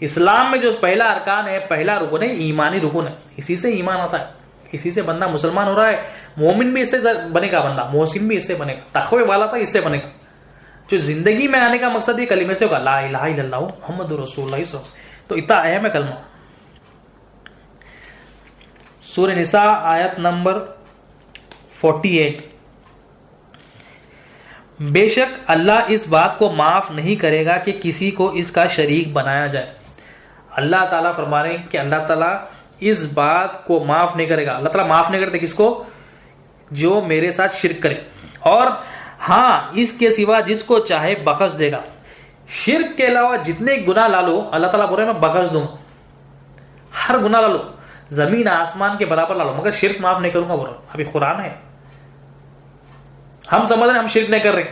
اسلام میں جو پہلا ارکان ہے, پہلا رکن ہے, ایمانی رکن ہے. اسی سے ایمان آتا ہے, اسی سے بندہ مسلمان ہو رہا ہے. مومن بھی اس سے بنے گا, بندہ محسن بھی اس سے بنے گا, تقوی والا تھا اس سے بنے گا. جو زندگی میں آنے کا مقصد یہ کلمے سے ہوگا, لا الہ الا اللہ محمد رسول اللہ صلی اللہ علیہ وسلم. تو اتنا اہم ہے کلمہ. سورہ نساء آیت نمبر 48. بے شک اللہ اس بات کو معاف نہیں کرے گا کہ کسی کو اس کا شریک بنایا جائے. اللہ تعالیٰ فرما رہے ہیں کہ اللہ تعالیٰ اس بات کو معاف نہیں کرے گا. اللہ تعالیٰ معاف نہیں کرتے کس کو؟ جو میرے ساتھ شرک کرے. اور ہاں اس کے سوا جس کو چاہے بخش دے گا. شرک کے علاوہ جتنے گناہ لا لو اللہ تعالیٰ بول رہے ہیں میں بخش دوں. ہر گناہ لا لو, زمین آسمان کے برابر لا لو, مگر شرک معاف نہیں کروں گا بول رہا. ابھی قرآن ہے. ہم سمجھ رہے ہیں ہم شرک نہیں کر رہے,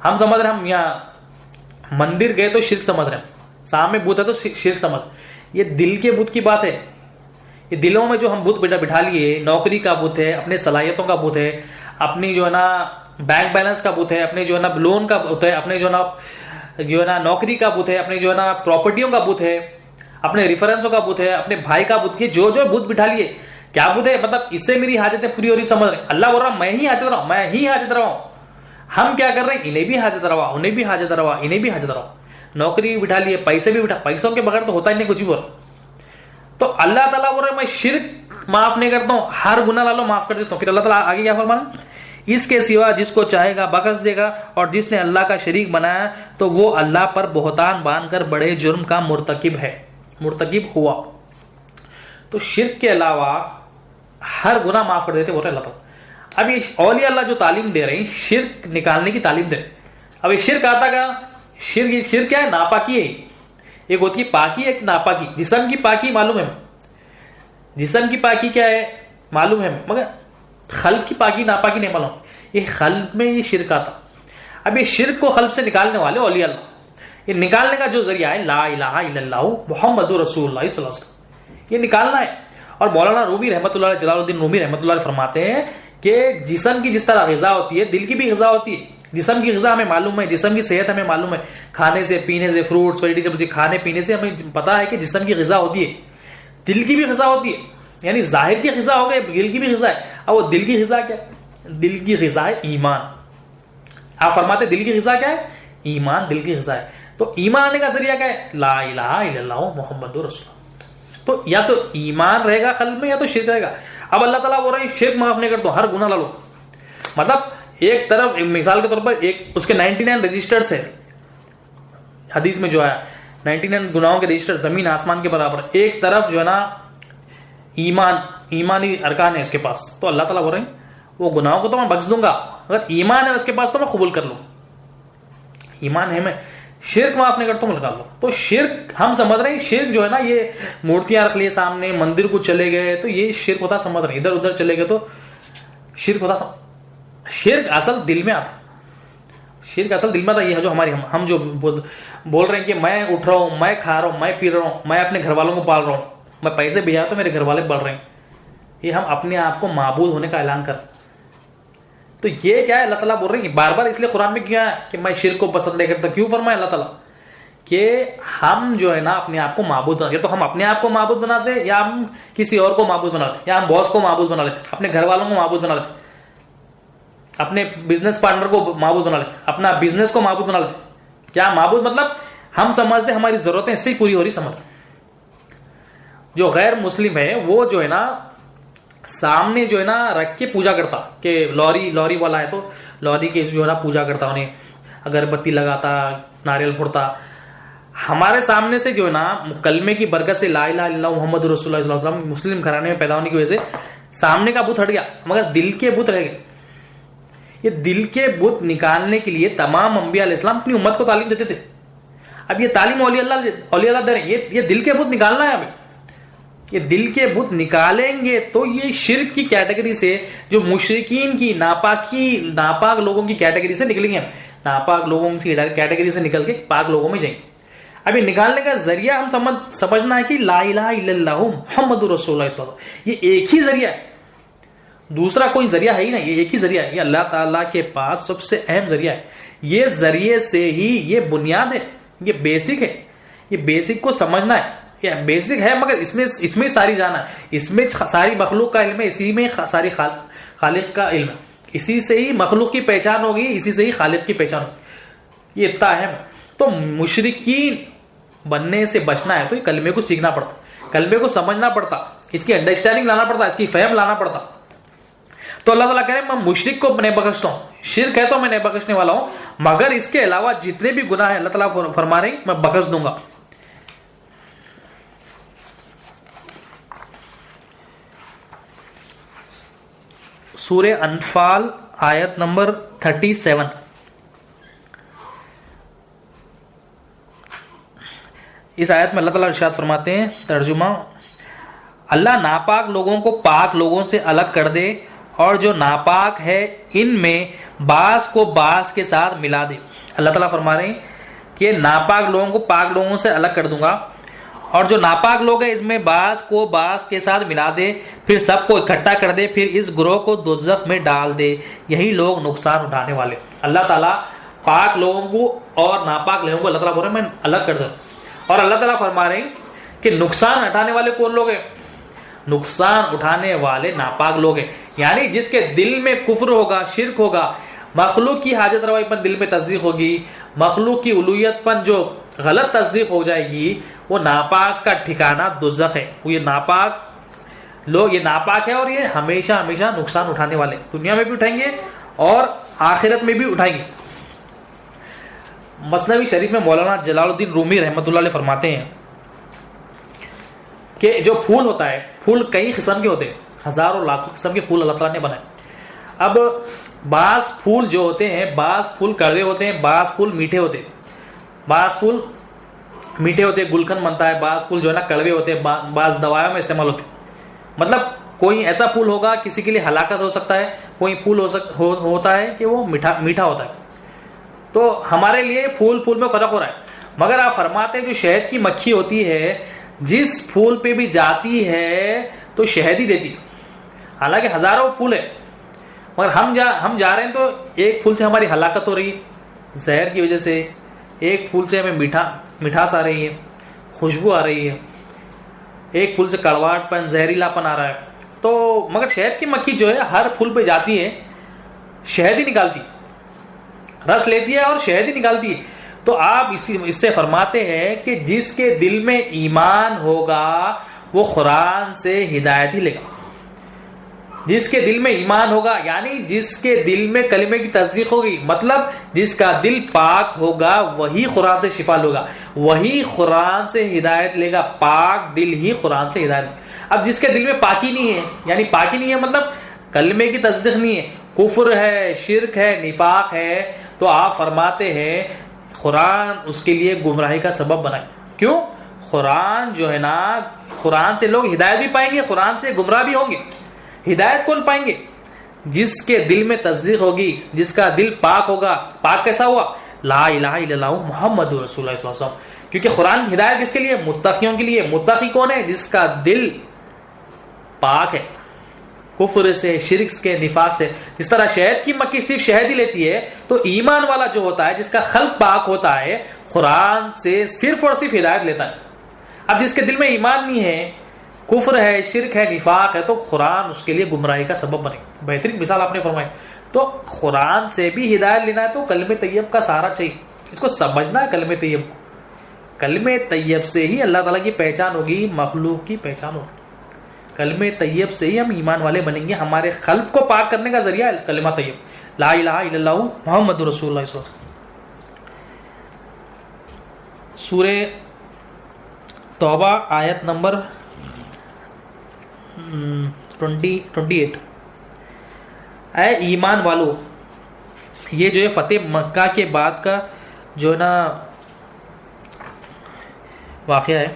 ہم سمجھ رہے ہیں ہم یہاں مندر گئے تو شرک سمجھ رہے ہیں, سامنے بت ہے تو شرک سمجھ. یہ دل کے بت کی بات ہے. یہ دلوں میں جو ہم بت بٹھا لیے, نوکری کا بت ہے, اپنے صلاحیتوں کا بت ہے, اپنی جو ہے نا بینک بیلنس کا بت ہے, اپنے جو ہے نا لون کا بت ہے, اپنے جو ہے نا نوکری کا بت ہے, اپنے جو ہے نا پراپرٹیوں کا بت ہے, اپنے ریفرنسوں کا بت ہے, اپنے بھائی کا بت. جو بت بٹھا لیے کیا بت ہے؟ مطلب اس سے میری حاجتیں پوری ہو رہی سمجھ رہے. اللہ بول رہا میں ہی حاجت رہا ہوں, میں ہی حاجت رہا ہوں. ہم کیا کر رہے ہیں؟ انہیں بھی حاجت روا, انہیں بھی حاجت روا, انہیں بھی حاجت روا. نوکری بھی بٹھا لیے, پیسے بھی بٹھا, پیسوں کے بغیر تو ہوتا ہی نہیں کچھ بھی. بول تو اللہ تعالیٰ بول رہا ہے میں شرک معاف نہیں کرتا ہوں, ہر گناہ لا لو معاف کر دیتا ہوں. پھر اللہ تعالیٰ آگے کیا فرمانا؟ اس کے سوا جس کو چاہے گا بخش دے گا, اور جس نے اللہ کا شریک بنایا تو وہ اللہ پر بہتان باندھ کر بڑے جرم کا مرتکب ہوا. تو شرک کے علاوہ ہر گناہ معاف کر دیتے بول رہے اللہ تعالیٰ. اب یہ اولیاء اللہ جو تعلیم دے رہے ہیں شرک نکالنے کی تعلیم دے رہے ہیں. اب یہ شرک آتا کا شرک کیا ہے؟ ناپاکی ہے. ایک ہوتی ہے پاکی, ایک ناپاکی. جسم کی پاکی معلوم ہے, جسم کی پاکی کیا ہے معلوم ہے, مگر خلق کی پاکی ناپاکی نہیں معلوم. یہ خلق میں یہ شرک آتا. اب یہ شرک کو خلق سے نکالنے والے اولیاء اللہ. یہ نکالنے کا جو ذریعہ ہے لا الہ الا اللہ محمد رسول اللہ صلی اللہ علیہ وسلم، یہ نکالنا ہے. اور مولانا رومی رحمۃ اللہ علیہ، جلال الدین رومی رحمۃ اللہ علیہ فرماتے ہیں کہ جسم کی جس طرح غذا ہوتی ہے دل کی بھی غذا ہوتی ہے. جسم کی غذا ہمیں معلوم ہے، جسم کی صحت ہمیں معلوم ہے، کھانے سے پینے سے، فروٹس ویجیٹیبل کھانے پینے سے ہمیں پتا ہے کہ جسم کی غذا ہوتی ہے. دل کی بھی غذا ہوتی ہے، یعنی ظاہر کی غذا ہو گئی، دل کی بھی غذا ہے. اب وہ دل کی غذا کیا؟ دل کی غذا ہے ایمان. آپ فرماتے دل کی غذا کیا ہے؟ ایمان. دل کی غذا ہے. تو ایمان آنے کا ذریعہ کیا ہے؟ لا الہ الا اللہ محمد رسول اللہ. تو یا تو ایمان رہے گا قلب میں یا تو شرک رہے گا. اب اللہ تعالیٰ بول رہے ہیں شرک معاف نہیں کرتا، ہر گناہ لا لو. مطلب ایک طرف مثال کے طور پر ایک اس کے 99 رجسٹرز ہے، حدیث میں جو ہے 99 گناہوں کے رجسٹر زمین آسمان کے برابر. ایک طرف جو ہے نا ایمانی ارکان ہے اس کے پاس، تو اللہ تعالیٰ بول رہے ہیں وہ گناہوں کو تو میں بخش دوں گا، اگر ایمان ہے اس کے پاس تو میں قبول کر لوں. ایمان ہے، میں شرک معاف نہیں کرتا ہوں، لگا لو. تو شرک ہم سمجھ رہے ہیں شرک جو ہے نا یہ مورتیاں رکھ لیے سامنے، مندر کو چلے گئے تو یہ شرک ہوتا سمجھ رہے ہیں. ادھر ادھر چلے گئے تو شرک ہوتا. شرک اصل دل میں آتا، شرک اصل دل میں آتا. یہ ہے جو ہماری ہم جو بول رہے ہیں کہ میں اٹھ رہا ہوں، میں کھا رہا ہوں، میں پی رہا ہوں، میں اپنے گھر والوں کو پال رہا ہوں، میں پیسے بھیجا تو میرے گھر والے بڑھ رہے ہیں، یہ ہم اپنے آپ کو معبود ہونے کا اعلان کر. تو یہ کیا ہے؟ اللہ تعالیٰ بول رہے ہیں بار بار اس لیے قرآن میں کیا ہے کہ میں شرک کو پسند نہیں کرتا. کیوں فرمایا اللہ تعالیٰ کہ ہم جو ہے نا اپنے آپ کو معبود بنا، یا تو ہم اپنے آپ کو معبود بناتے یا ہم کسی اور کو معبود بناتے، یا ہم باس کو معبود بنا لیتے، اپنے گھر والوں کو معبود بنا لیتے، اپنے بزنس پارٹنر کو معبود بنا لیتے، اپنا بزنس کو معبود بنا لیتے. کیا معبود مطلب ہم سمجھتے ہماری ضرورتیں اس سے ہی پوری ہو رہی. سمجھ جو غیر مسلم ہے وہ جو ہے نا سامنے جو ہے نا رکھ کے پوجا کرتا کہ لوری والا ہے تو لوری کے جو ہے نا پوجا کرتا، انہیں اگربتی لگاتا، ناریل پھوڑتا. ہمارے سامنے سے جو ہے نا کلمے کی برکت سے لا الہ الا اللہ محمد رسول اللہ صلی اللہ علیہ وسلم مسلم گھرانے میں پیدا ہونے کی وجہ سے سامنے کا بت ہٹ گیا، مگر دل کے بت رہ گئے. یہ دل کے بت نکالنے کے لیے تمام انبیاء علیہ السلام اپنی امت کو تعلیم دیتے تھے. اب یہ تعلیم اولیاء اللہ دے رہے ہیں. یہ دل کے بت نکالنا ہے. ابھی یہ دل کے بت نکالیں گے تو یہ شرک کی کیٹیگری سے، جو مشرکین کی ناپاک لوگوں کی کیٹیگری سے نکلیں گے، ناپاک لوگوں کی کیٹیگری سے نکل کے پاک لوگوں میں جائیں گے. اب یہ نکالنے کا ذریعہ ہم سمجھنا ہے کہ لا الہ الا اللہ محمد رسول اللہ صلی اللہ علیہ وسلم، یہ ایک ہی ذریعہ ہے، دوسرا کوئی ذریعہ ہے ہی نہیں. یہ ایک ہی ذریعہ ہے، یہ اللہ تعالیٰ کے پاس سب سے اہم ذریعہ ہے. یہ ذریعے سے ہی یہ بنیاد ہے، یہ بیسک ہے. یہ بیسک کو سمجھنا ہے، یہ بیسک ہے مگر اس میں ساری جانا ہے، اس میں ساری مخلوق کا علم ہے، اسی میں ساری خالق کا علم ہے. اسی سے ہی مخلوق کی پہچان ہوگی، اسی سے ہی خالق کی پہچان ہوگی. یہ اتنا اہم. تو مشرکین بننے سے بچنا ہے تو یہ کلمے کو سیکھنا پڑتا، کلمے کو سمجھنا پڑتا، اس کی انڈرسٹینڈنگ لانا پڑتا، اس کی فہم لانا پڑتا. تو اللہ تعالیٰ کہہ رہے ہیں میں مشرک کو نہیں بخشتا ہوں، شرک ہے تو میں نہیں بخشنے والا ہوں، مگر اس کے علاوہ جتنے بھی گناہ ہیں اللہ تعالیٰ فرما رہے ہیں میں بخش دوں گا. سورہ انفال آیت نمبر 37. اس آیت میں اللہ تعالیٰ ارشاد فرماتے ہیں، ترجمہ: اللہ ناپاک لوگوں کو پاک لوگوں سے الگ کر دے اور جو ناپاک ہے ان میں بعض کو بعض کے ساتھ ملا دے. اللہ تعالیٰ فرما رہے ہیں کہ ناپاک لوگوں کو پاک لوگوں سے الگ کر دوں گا اور جو ناپاک لوگ ہیں اس میں بعض کو بعض کے ساتھ ملا دے، پھر سب کو اکٹھا کر دے، پھر اس گروہ کو دوزخ میں ڈال دے، یہی لوگ نقصان اٹھانے والے. اللہ تعالیٰ پاک لوگوں کو اور ناپاک لوگوں کو اللہ تعالیٰ بول رہے ہیں میں الگ کر دوں. اور اللہ تعالیٰ فرما رہے ہیں کہ نقصان اٹھانے والے کون لوگ ہیں؟ نقصان اٹھانے والے ناپاک لوگ ہیں، یعنی جس کے دل میں کفر ہوگا، شرک ہوگا، مخلوق کی حاجت روائی پر دل میں تصدیق ہوگی، مخلوق کی الوہیت پر جو غلط تصدیق ہو جائے گی، وہ ناپاک کا ٹھکانہ دوزخ ہے. یہ ناپاک لوگ، یہ ناپاک ہے اور یہ ہمیشہ ہمیشہ نقصان اٹھانے والے، دنیا میں بھی اٹھائیں گے اور آخرت میں بھی اٹھائیں گے. مثنوی شریف میں مولانا جلال الدین رومی رحمۃ اللہ علیہ فرماتے ہیں کہ جو پھول ہوتا ہے، پھول کئی قسم کے ہوتے ہیں، ہزاروں لاکھوں قسم کے پھول اللہ تعالیٰ نے بنائے. اب بعض پھول جو ہوتے ہیں، بعض پھول کڑوے ہوتے ہیں، بعض پھول میٹھے ہوتے ہیں، بعض پھول میٹھے ہوتے ہیں، گلقند بنتا ہے، بعض پھول جو ہے نا کڑوے ہوتے ہیں، بعض دوائیوں میں استعمال ہوتے ہیں. مطلب کوئی ایسا پھول ہوگا کسی کے لیے ہلاکت ہو سکتا ہے، کوئی پھول ہوتا ہے کہ وہ میٹھا ہوتا ہے. تو ہمارے لیے پھول میں فرق ہو رہا ہے. مگر آپ فرماتے ہیں جو شہد کی مکھی ہوتی ہے جس پھول پہ بھی جاتی ہے تو شہد ہی دیتی. حالانکہ ہزاروں پھول ہے مگر ہم جا رہے ہیں تو ایک پھول سے ہماری ہلاکت ہو رہی ہے زہر کی وجہ سے, ایک پھول سے ہمیں مٹھاس آ رہی ہے, خوشبو آ رہی ہے, ایک پھول سے کڑواہٹ پن زہریلا پن آ رہا ہے. تو مگر شہد کی مکھی جو ہے ہر پھول پہ جاتی ہے شہد ہی نکالتی, رس لیتی ہے اور شہد ہی نکالتی ہے. تو آپ اس سے فرماتے ہیں کہ جس کے دل میں ایمان ہوگا وہ قرآن سے ہدایت ہی لے گا. جس کے دل میں ایمان ہوگا یعنی جس کے دل میں کلمے کی تصدیق ہوگی, مطلب جس کا دل پاک ہوگا وہی قرآن سے شفا لے گا, وہی قرآن سے ہدایت لے گا. پاک دل ہی قرآن سے ہدایت. اب جس کے دل میں پاکی نہیں ہے, یعنی پاکی نہیں ہے مطلب کلمے کی تصدیق نہیں ہے, کفر ہے, شرک ہے, نفاق ہے, تو آپ فرماتے ہیں قرآن اس کے لیے گمراہی کا سبب بنائے. کیوں؟ قرآن جو ہے نا, قرآن سے لوگ ہدایت بھی پائیں گے, قرآن سے گمراہ بھی ہوں گے. ہدایت کون پائیں گے؟ جس کے دل میں تصدیق ہوگی, جس کا دل پاک ہوگا. پاک کیسا ہوا؟ لا الہ الا اللہ محمد رسول اللہ صلی اللہ علیہ وسلم. کیونکہ قرآن کی ہدایت کس کے لیے؟ متقیوں کے لیے. متقی کون ہے؟ جس کا دل پاک ہے کفر سے, شرک کے, نفاق سے. جس طرح شہد کی مکھی صرف شہد ہی لیتی ہے, تو ایمان والا جو ہوتا ہے جس کا قلب پاک ہوتا ہے قرآن سے صرف اور صرف ہدایت لیتا ہے. اب جس کے دل میں ایمان نہیں ہے, کفر ہے, شرک ہے, نفاق ہے, تو قرآن اس کے لیے گمراہی کا سبب بنے. بہترین مثال آپ نے فرمائی. تو قرآن سے بھی ہدایت لینا ہے تو کلمہ طیب کا سہارا چاہیے. اس کو سمجھنا ہے کلمہ طیب کو. کلمہ طیب سے ہی اللہ تعالیٰ کی پہچان ہوگی, مخلوق کی پہچان ہوگی. کلمہ طیب سے ہی ہم ایمان والے بنیں گے. ہمارے قلب کو پاک کرنے کا ذریعہ ہے کلمہ طیب, لا الہ الا اللہ محمد رسول اللہ صلی اللہ علیہ وسلم. سورہ توبہ آیت نمبر 28. اے ایمان والو, یہ جو ہے فتح مکہ کے بعد کا جو ہے نا واقعہ ہے.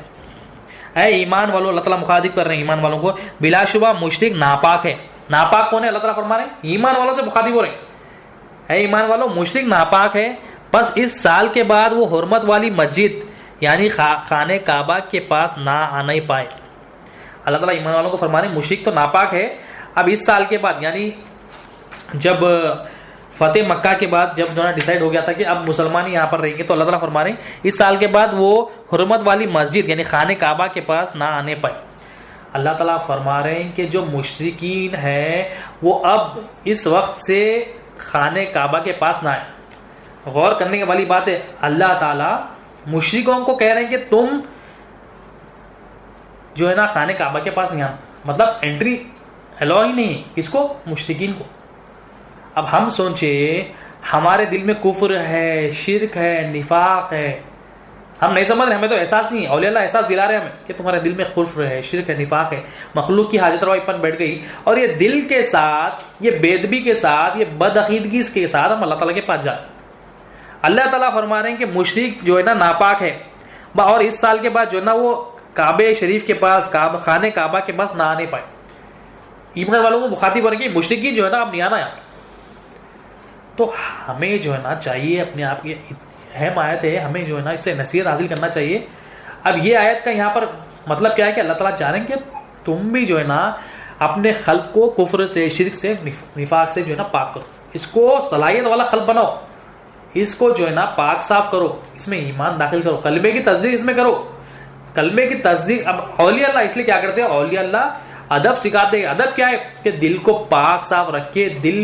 اے ایمان والو, اللہ تعالیٰ مخاطب کر رہے ہیں ایمان والوں کو, بلا شبہ مشرک ناپاک ہے. ناپاک کون ہے؟ اللہ تعالیٰ فرما رہے ہیں ایمان والوں سے مخاطب ہو رہے ہیں. اے ایمان والو, مشرک ناپاک ہے, بس اس سال کے بعد وہ حرمت والی مسجد یعنی خانہ کعبہ کے پاس نہ آنا ہی پائے. اللہ تعالیٰ ایمان والوں کو فرما رہے ہیں مشرک تو ناپاک ہے, اب اس سال کے بعد یعنی جب فتح مکہ کے بعد جب جو ہے ڈیسائیڈ ہو گیا تھا کہ اب مسلمان یہاں پر رہیں گے, تو اللہ تعالیٰ فرما رہے ہیں اس سال کے بعد وہ حرمت والی مسجد یعنی خانہ کعبہ کے پاس نہ آنے پائے. اللہ تعالیٰ فرما رہے ہیں کہ جو مشرکین ہیں وہ اب اس وقت سے خانہ کعبہ کے پاس نہ آئے. غور کرنے والی بات ہے, اللہ تعالیٰ مشرکوں کو کہہ رہے ہیں کہ تم جو ہے نا خانہ کعبہ کے پاس نہیں آنا, مطلب انٹری الاؤ ہی نہیں. کس کو؟ مشرکین کو. اب ہم سوچے ہمارے دل میں کفر ہے, شرک ہے, نفاق ہے, ہم نہیں سمجھ رہے, ہمیں تو احساس نہیں ہے. اولیاء اللہ احساس دلا رہے ہیں ہمیں کہ تمہارے دل میں کفر ہے, شرک ہے, نفاق ہے, مخلوق کی حاجت روائی پن بیٹھ گئی, اور یہ دل کے ساتھ, یہ بے ادبی کے ساتھ, یہ بدعقیدگی کے ساتھ ہم اللہ تعالیٰ کے پاس جائیں. اللہ تعالیٰ فرما رہے ہیں کہ مشرک جو ہے نا ناپاک ہے, اور اس سال کے بعد جو ہے نا وہ کعبہ شریف کے پاس, خانہ کعبہ کے پاس نہ آنے پائے. ایمان والوں کو مخاطب بنے گی مشرکین جو ہے نا اب نہیں آنا یہاں. تو ہمیں جو ہے نا چاہیے, اپنے آپ کی اہم آیت ہے, ہمیں جو ہے نا اس سے نصیحت حاصل کرنا چاہیے. اب یہ آیت کا یہاں پر مطلب کیا ہے کہ اللہ تعالیٰ چاہ رہے ہیں کہ تم بھی جو ہے نا اپنے قلب کو کفر سے, شرک سے, نفاق سے جو ہے نا پاک کرو. اس کو صلاحیت والا قلب بناؤ, اس کو جو ہے نا پاک صاف کرو, اس میں ایمان داخل کرو, کلمے کی تصدیق اس میں کرو. کلمے کی تصدیق. اب اولیاء اللہ اس لیے کیا کرتے ہیں, اولیاء اللہ ادب سکھاتے ہیں. ادب کیا ہے کہ دل کو پاک صاف رکھ کے دل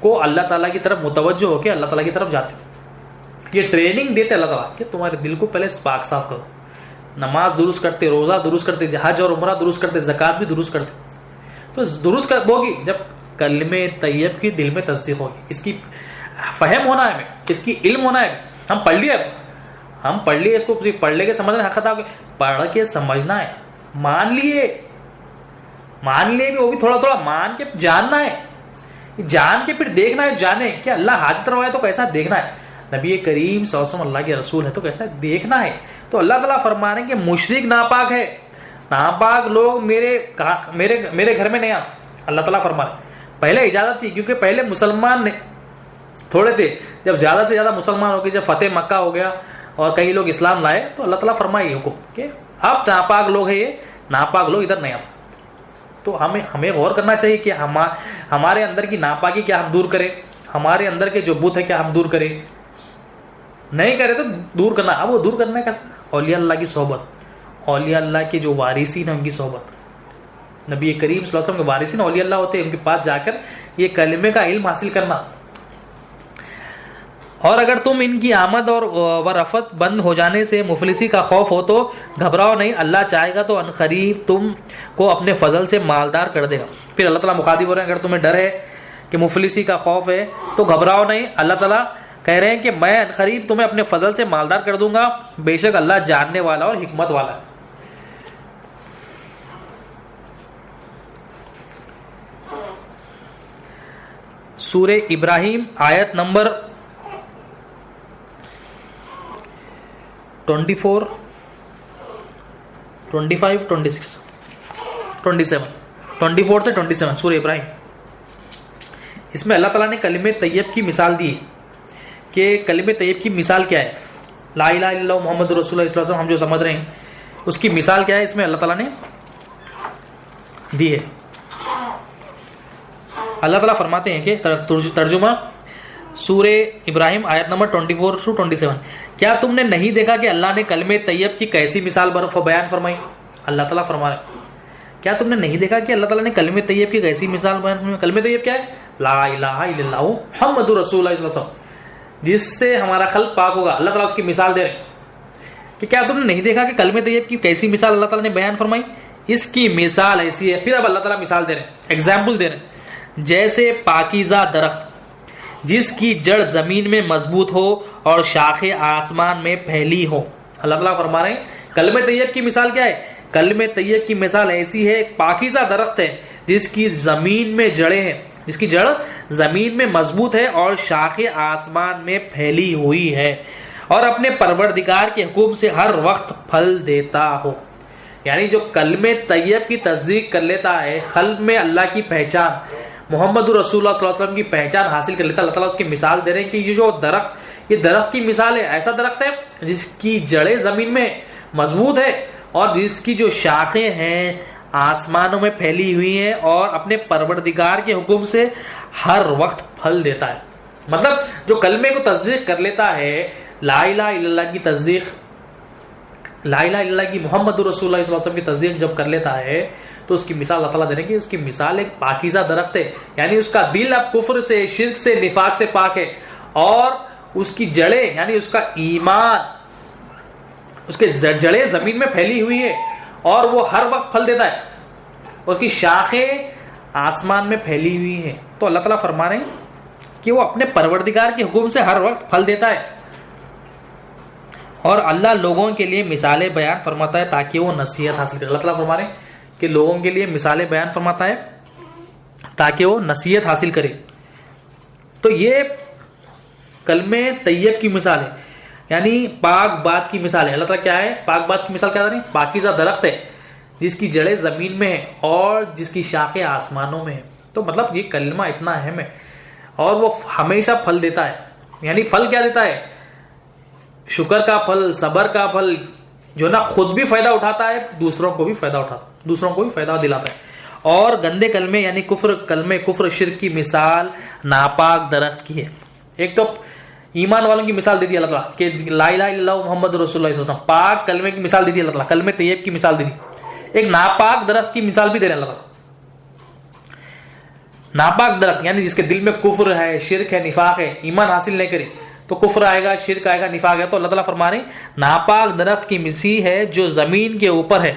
کو اللہ تعالیٰ کی طرف متوجہ ہو کے اللہ تعالیٰ کی طرف جاتے. یہ ٹریننگ دیتے اللہ تعالیٰ کہ تمہارے دل کو پہلے پاک صاف کرو. نماز درست کرتے, روزہ درست کرتے, حج اور عمرہ درست کرتے, زکوٰۃ بھی درست کرتے. تو درست ہوگی جب کلمہ طیب کی دل میں تصدیق ہوگی. اس کی فہم ہونا ہے, ہمیں اس کی علم ہونا ہے. ہم پڑھ لیے, ہم پڑھ لیے, اس کو پڑھ لے کے سمجھنا حق تھا, پڑھ کے سمجھنا ہے. مان لیے بھی, وہ بھی تھوڑا تھوڑا مان کے جاننا ہے, جان کے پھر دیکھنا ہے. جانے کہ اللہ حاجت روا ہے تو کیسا دیکھنا ہے, نبی کریم صلی اللہ علیہ وسلم اللہ کے رسول ہے تو کیسا دیکھنا ہے. تو اللہ تعالیٰ فرما رہے ہیں کہ مشرک ناپاک ہے, ناپاک لوگ میرے گھر میں نہیں آ. اللہ تعالیٰ فرما رہے ہیں پہلے اجازت تھی, کیونکہ پہلے مسلمان تھوڑے تھے. جب زیادہ سے زیادہ مسلمان ہو گئے, جب فتح مکہ ہو گیا, اور کئی لوگ اسلام لائے تو اللہ تعالیٰ فرمائے حکم کہ اب ناپاک لوگ ہیں، یہ ناپاک لوگ ادھر نہیں آئے. تو ہمیں غور کرنا چاہیے کہ ہمارے اندر کی ناپاکی کیا ہم دور کریں، ہمارے اندر کے جو بت ہے کیا ہم دور کریں. نہیں کرے تو دور کرنا. اب وہ دور کرنا ہے کیسے؟ اولیاء اللہ کی صحبت، اولیاء اللہ کے جو وارثین ہیں ان کی صحبت. نبی کریم صلی اللہ علیہ وسلم کے وارثین اولیاء اللہ ہوتے ہیں، ان کے پاس جا کر یہ کلمے کا علم حاصل کرنا. اور اگر تم ان کی آمد اور رفت بند ہو جانے سے مفلسی کا خوف ہو تو گھبراؤ نہیں، اللہ چاہے گا تو عنقریب تم کو اپنے فضل سے مالدار کر دے گا. پھر اللہ تعالیٰ مخاطب ہو رہے ہیں اگر تمہیں ڈر ہے کہ مفلسی کا خوف ہے تو گھبراؤ نہیں، اللہ تعالیٰ کہہ رہے ہیں کہ میں عنقریب تمہیں اپنے فضل سے مالدار کر دوں گا، بے شک اللہ جاننے والا اور حکمت والا ہے. سورہ ابراہیم آیت نمبر 24 25 26 27 24 سے 27 سورہ ابراہیم. اس میں اللہ تعالیٰ نے کلمہ طیب کی مثال دی ہے کہ کلمہ طیب کی مثال کیا ہے. لا الہ الا اللہ محمد رسول اللہ صلی اللہ علیہ وسلم ہم جو سمجھ رہے ہیں اس کی مثال کیا ہے، اس میں اللہ تعالیٰ نے دی ہے. اللہ تعالیٰ فرماتے ہیں کہ ترجمہ سورہ ابراہیم آیت نمبر 24 سے 27، کیا تم نے نہیں دیکھا کہ اللہ نے کلمہ طیب کی کیسی مثال بیان فرمائی. اللہ تعالیٰ فرما رہے ہیں کیا تم نے نہیں دیکھا کہ اللہ تعالیٰ نے کلمہ طیب کی کیسی مثال بیان فرمائی. کلمہ طیب کیا ہے؟ لا الہ الا اللہ محمد رسول اللہ صلی اللہ علیہ وسلم، جس سے ہمارا خلق پاک ہوگا. اللہ تعالیٰ اس کی مثال دے رہے ہیں کہ کیا تم نے نہیں دیکھا کہ کلمہ طیب کی کیسی مثال اللہ تعالیٰ نے بیان فرمائی. اس کی مثال ایسی ہے. پھر اب اللہ تعالیٰ مثال دے رہے ہیں، ایگزامپل دے رہے ہیں. جیسے پاکیزہ درخت جس کی جڑ زمین میں مضبوط ہو اور شاخیں آسمان میں پھیلی ہو. اللہ تعالیٰ فرما رہے ہیں کلمہ طیب کی مثال کیا ہے. کلمہ طیب کی مثال ایسی ہے، ایک پاکیزہ درخت ہے جس کی زمین میں جڑیں ہیں، جس کی جڑ زمین میں مضبوط ہے اور شاخیں آسمان میں پھیلی ہوئی ہے، اور اپنے پروردگار کے حکم سے ہر وقت پھل دیتا ہو. یعنی جو کلمہ طیب کی تصدیق کر لیتا ہے، قلب میں اللہ کی پہچان، محمد رسول اللہ صلی اللہ علیہ وسلم کی پہچان حاصل کر لیتا، اللہ تعالیٰ اس کی مثال دے رہے ہیں کہ یہ جو درخت، یہ درخت کی مثال ہے. ایسا درخت ہے جس کی جڑیں زمین میں مضبوط ہے اور جس کی جو شاخیں ہیں آسمانوں میں پھیلی ہوئی ہیں اور اپنے پروردگار کے حکم سے ہر وقت پھل دیتا ہے. مطلب جو کلمے کو تصدیق کر لیتا ہے، لا الہ الا اللہ کی تصدیق، لا الہ الا اللہ کی محمد رسول اللہ صلی اللہ علیہ وسلم کی تصدیق جب کر لیتا ہے تو اس کی مثال اللہ تعالیٰ دے رہے ہیں کہ اس کی مثال ایک پاکیزہ درخت ہے. یعنی اس کا دل اب کفر سے، شرک سے، نفاق سے پاک ہے، اور اس کی جڑیں یعنی اس کا ایمان، اس کے جڑیں زمین میں پھیلی ہوئی ہے اور وہ ہر وقت پھل دیتا ہے، اس کی شاخیں آسمان میں پھیلی ہوئی ہیں. تو اللہ تعالیٰ فرما رہے ہیں کہ وہ اپنے پروردگار کے حکم سے ہر وقت پھل دیتا ہے، اور اللہ لوگوں کے لیے مثالیں بیان فرماتا ہے تاکہ وہ نصیحت حاصل کرے. اللہ تعالیٰ فرما رہے ہیں کہ لوگوں کے لیے مثالیں بیان فرماتا ہے تاکہ وہ نصیحت حاصل کرے. تو یہ کلمہ طیب کی مثال ہے، یعنی پاک بات کی مثال ہے. اللہ تعالیٰ کیا ہے؟ پاک بات کی مثال کیا ہے؟ پاکیزہ درخت ہے جس کی جڑیں زمین میں ہیں اور جس کی شاخیں آسمانوں میں ہیں. تو مطلب یہ کلمہ اتنا اہم ہے اور وہ ہمیشہ پھل دیتا ہے. یعنی پھل کیا دیتا ہے؟ شکر کا پھل، صبر کا پھل، جو نہ خود بھی فائدہ اٹھاتا ہے، دوسروں کو بھی فائدہ اٹھاتا ہے، دوسروں کو بھی فائدہ دلاتا ہے. اور گندے کلمے یعنی کلمے کفر شرک کی مثال ناپاک درخت کی ہے. ایک تو ایمان والوں کی مثال دے دی اللہ تعالیٰ کہ لا الہ الا اللہ محمد رسول اللہ صلی اللہ علیہ وسلم، پاک کلمے کی مثال دے دی اللہ تعالیٰ، کلمہ طیب کی مثال دے دی. ایک ناپاک درخت کی مثال بھی دے رہے ہیں اللہ تعالیٰ. ناپاک درخت یعنی جس کے دل میں کفر ہے، شرک ہے، نفاق ہے، ایمان حاصل نہیں کرے تو کفر آئے گا، شرک آئے گا، نفاق ہے. تو اللہ تعالیٰ فرما رہے ہیں ناپاک درخت کی مثال ہے جو زمین کے اوپر ہے،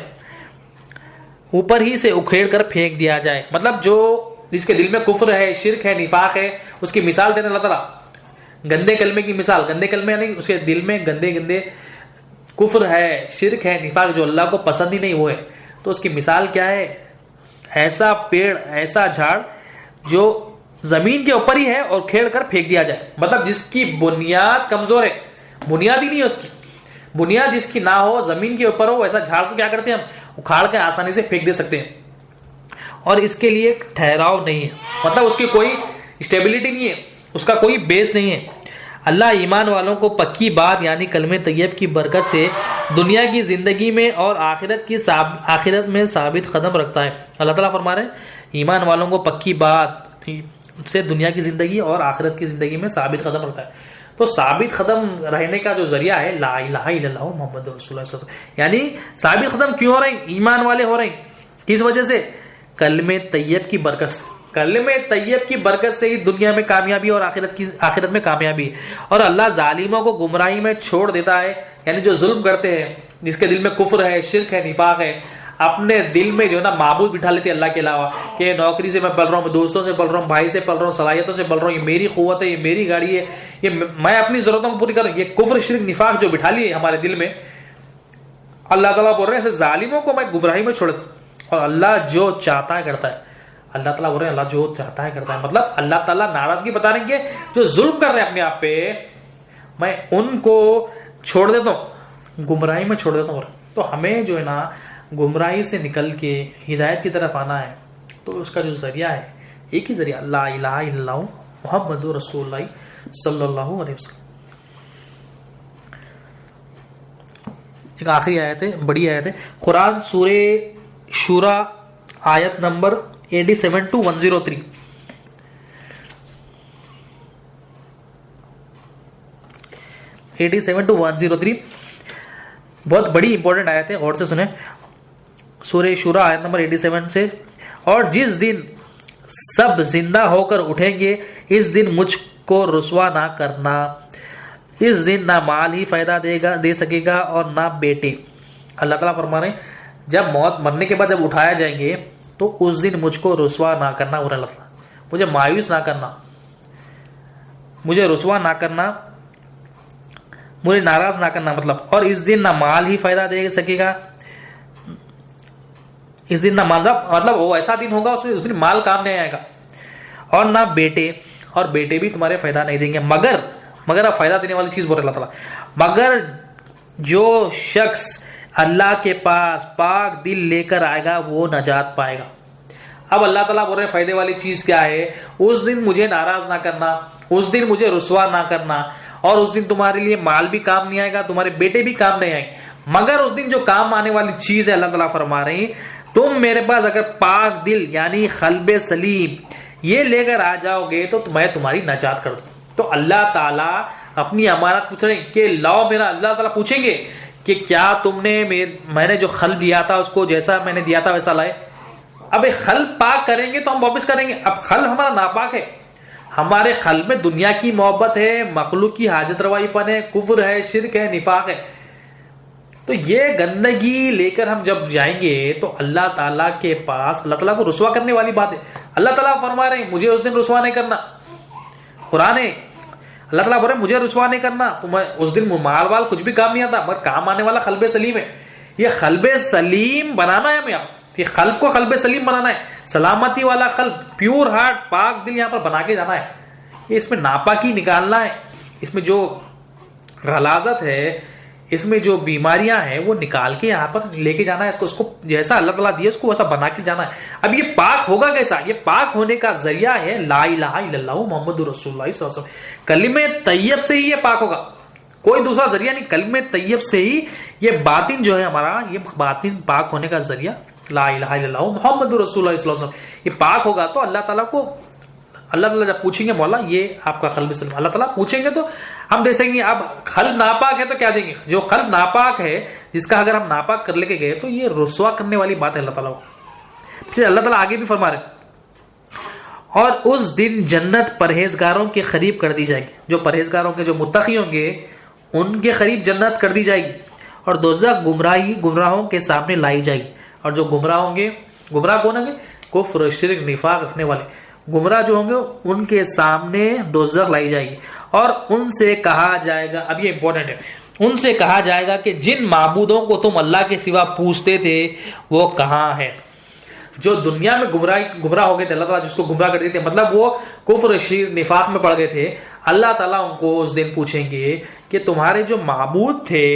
اوپر ہی سے اکھیڑ کر پھینک دیا جائے. مطلب جو جس کے دل میں کفر ہے، شرک ہے، نفاق ہے، اس کی مثال دینے اللہ تعالیٰ. گندے کلمے کی مثال، گندے کلمے یعنی اس کے دل میں گندے کفر ہے، شرک ہے، نفاق جو اللہ کو پسند ہی نہیں وہ ہے. تو اس کی مثال کیا ہے؟ ایسا پیڑ، ایسا جھاڑ جو زمین کے اوپر ہی ہے اور کھیڑ کر پھینک دیا جائے. مطلب جس کی بنیاد کمزور ہے، بنیاد ہی نہیں ہے، اس کی بنیاد جس کی نہ ہو، زمین کے اوپر ہو، ایسا جھاڑ کو کیا کرتے ہیں ہم؟ اکھاڑ کے آسانی سے پھینک دے سکتے ہیں، اور اس کے لیے ٹھہراؤ نہیں ہے. مطلب اس کی کوئی اسٹیبلٹی نہیں ہے، اس کا کوئی بیس نہیں ہے. اللہ ایمان والوں کو پکی بات یعنی کلمہ طیب کی برکت سے دنیا کی زندگی میں اور آخرت میں ثابت قدم رکھتا ہے. اللہ تعالیٰ فرما رہے ہیں ایمان والوں کو پکی بات سے دنیا کی زندگی اور آخرت کی زندگی میں ثابت قدم رکھتا ہے. تو ثابت قدم رہنے کا جو ذریعہ ہے لا الہ الا اللہ محمد رسول اللہ صلی اللہ علیہ وسلم. یعنی ثابت قدم کیوں ہو رہے ہیں؟ ایمان والے ہو رہے ہیں. کس وجہ سے؟ کلمہ طیب کی برکت سے. کلمہ طیب کی برکت سے ہی دنیا میں کامیابی اور آخرت میں کامیابی. اور اللہ ظالموں کو گمراہی میں چھوڑ دیتا ہے. یعنی جو ظلم کرتے ہیں، جس کے دل میں کفر ہے، شرک ہے، نفاق ہے، اپنے دل میں جو ہے نا معبود بٹھا لیتے اللہ کے علاوہ کہ نوکری سے میں پل رہا ہوں، دوستوں سے پل رہا ہوں، بھائی سے پل رہا ہوں، صلاحیتوں سے پل رہا ہوں، یہ میری قوت ہے، یہ میری گاڑی ہے، یہ میں اپنی ضرورتوں کو پوری کروں. یہ کفر، شرک، نفاق جو بٹھا لیے ہمارے دل میں، اللہ تعالیٰ بول رہے ہیں ایسے ظالموں کو میں گمراہی میں چھوڑ دیتا ہوں. اور اللہ جو چاہتا ہے کرتا ہے. اللہ تعالیٰ بول رہے ہیں اللہ جو چاہتا ہے کرتا ہے. مطلب اللہ تعالیٰ ناراضگی بتا رہے ہیں کہ جو ظلم کر رہے ہیں اپنے آپ پہ میں ان کو چھوڑ دیتا ہوں، گمراہی میں چھوڑ دیتا ہوں. تو ہمیں جو ہے نا گمراہی سے نکل کے ہدایت کی طرف آنا ہے. تو اس کا جو ذریعہ ہے ایک ہی ذریعہ لا الہ الا اللہ محمد رسول اللہ صلی اللہ علیہ وسلم. ایک آخری آیت ہے، بڑی آیت ہے، قرآن سورہ شورا آیت نمبر 87 to 103. بہت بڑی امپورٹنٹ آیت ہے، غور سے سنیں. سورہ شورا آیت نمبر 87 سے، اور جس دن سب زندہ ہو کر اٹھیں گے اس دن مجھ کو رسوا نہ کرنا. اس دن نہ مال ہی فائدہ دے سکے گا اور نہ بیٹے. اللہ تعالیٰ فرما رہے ہیں جب موت مرنے کے بعد جب اٹھایا جائیں گے تو اس دن مجھ کو رسوا نہ کرنا. اور اللہ تعالیٰ مجھے مایوس نہ کرنا، مجھے رسوا نہ کرنا، مجھے ناراض نہ کرنا. مطلب اور اس دن نہ مال ہی فائدہ دے سکے گا. اس دن نہ مال، مطلب وہ ایسا دن ہوگا اس دن مال کام نہیں آئے گا، اور نہ بیٹے، اور بیٹے بھی تمہارے فائدہ نہیں دیں گے. مگر اب فائدہ دینے والی چیز بول رہا اللہ تعالیٰ، مگر جو شخص اللہ کے پاس پاک دل لے کر آئے گا وہ نجات پائے گا. اب اللہ تعالیٰ بول رہے ہیں فائدے والی چیز کیا ہے؟ اس دن مجھے ناراض نہ کرنا، اس دن مجھے رسوا نہ کرنا، اور اس دن تمہارے لیے مال بھی کام نہیں آئے گا، تمہارے بیٹے بھی کام نہیں آئیں گے. مگر اس دن جو کام آنے والی چیز ہے اللہ تعالیٰ فرما رہے ہیں تم میرے پاس اگر پاک دل یعنی قلب سلیم یہ لے کر آ جاؤ گے تو میں تمہاری نجات کر دوں. تو اللہ تعالیٰ اپنی امانت پوچھ رہے ہیں کہ لاؤ میرا. اللہ تعالیٰ پوچھیں گے کہ کیا تم نے میں نے جو قلب دیا تھا اس کو جیسا میں نے دیا تھا ویسا لائے؟ اب قلب پاک کریں گے تو ہم واپس کریں گے. اب قلب ہمارا ناپاک ہے، ہمارے قلب میں دنیا کی محبت ہے، مخلوق کی حاجت روائی پن ہے، کفر ہے، شرک ہے، نفاق ہے. تو یہ گندگی لے کر ہم جب جائیں گے تو اللہ تعالیٰ کے پاس اللہ تعالیٰ کو رسوا کرنے والی بات ہے. اللہ تعالیٰ فرما رہے ہیں مجھے اس دن رسوا نہیں کرنا. قرآن ہے اللہ تعالیٰ بول رہے ہیں مجھے رسوا نہیں کرنا. تو میں اس دن مال وال کچھ بھی کام نہیں آتا، مگر کام آنے والا قلب سلیم ہے. یہ قلب سلیم بنانا ہے ہمیں. یہ قلب کو قلب سلیم بنانا ہے، سلامتی والا قلب، پیور ہارٹ، پاک دل یہاں پر بنا کے جانا ہے. یہ اس میں ناپاکی نکالنا ہے، اس میں جو غلاظت ہے، اس میں جو بیماریاں ہیں وہ نکال کے یہاں پر لے کے جانا ہے. اس کو جیسا اللہ تعالیٰ دیا اس کو ویسا بنا کے جانا ہے. اب یہ پاک ہوگا کیسا؟ یہ پاک ہونے کا ذریعہ ہے لا الہ الا اللہ محمد رسول اللہ صلی اللہ علیہ وسلم. کلمہ طیب سے ہی یہ پاک ہوگا، کوئی دوسرا ذریعہ نہیں. کلمہ طیب سے ہی یہ باطن جو ہے ہمارا، یہ باطن پاک ہونے کا ذریعہ لا الہ الا اللہ محمد رسول اللہ صلی اللہ علیہ وسلم. یہ پاک ہوگا تو اللہ تعالیٰ کو، اللہ تعالیٰ جب پوچھیں گے مولا یہ آپ کا قلب سلیم، اللہ تعالیٰ پوچھیں گے تو ہم دے سکیں گے. اب قلب ناپاک ہے تو کیا دیں گے؟ جو قلب ناپاک ہے جس کا اگر ہم ناپاک کر لے کے گئے تو یہ رسوا کرنے والی بات ہے اللہ تعالیٰ کو. پھر اللہ تعالیٰ آگے بھی فرما رہے اور اس دن جنت پرہیزگاروں کے قریب کر دی جائے گی. جو پرہیزگاروں کے، جو متقی ہوں گے ان کے قریب جنت کر دی جائے گی. اور دوزخ گمراہوں کے سامنے لائی جائے گی. اور جو گمراہ ہوں گے، گمراہ کون ہوں گے؟ کفر، شرک، نفاق رکھنے والے گمراہ جو ہوں گے ان کے سامنے دوزخ لائی جائے گی. اور ان سے کہا جائے گا، اب یہ امپورٹنٹ ہے، ان سے کہا جائے گا کہ جن معبودوں کو تم اللہ کے سوا پوچھتے تھے وہ کہاں ہے؟ جو دنیا میں گمراہ ہو گئے تھے، اللہ تعالیٰ جس کو گمراہ کر دیتے، مطلب وہ کفر، شرک، نفاق میں پڑ گئے تھے. اللہ تعالیٰ ان کو اس دن پوچھیں گے کہ تمہارے جو معبود تھے،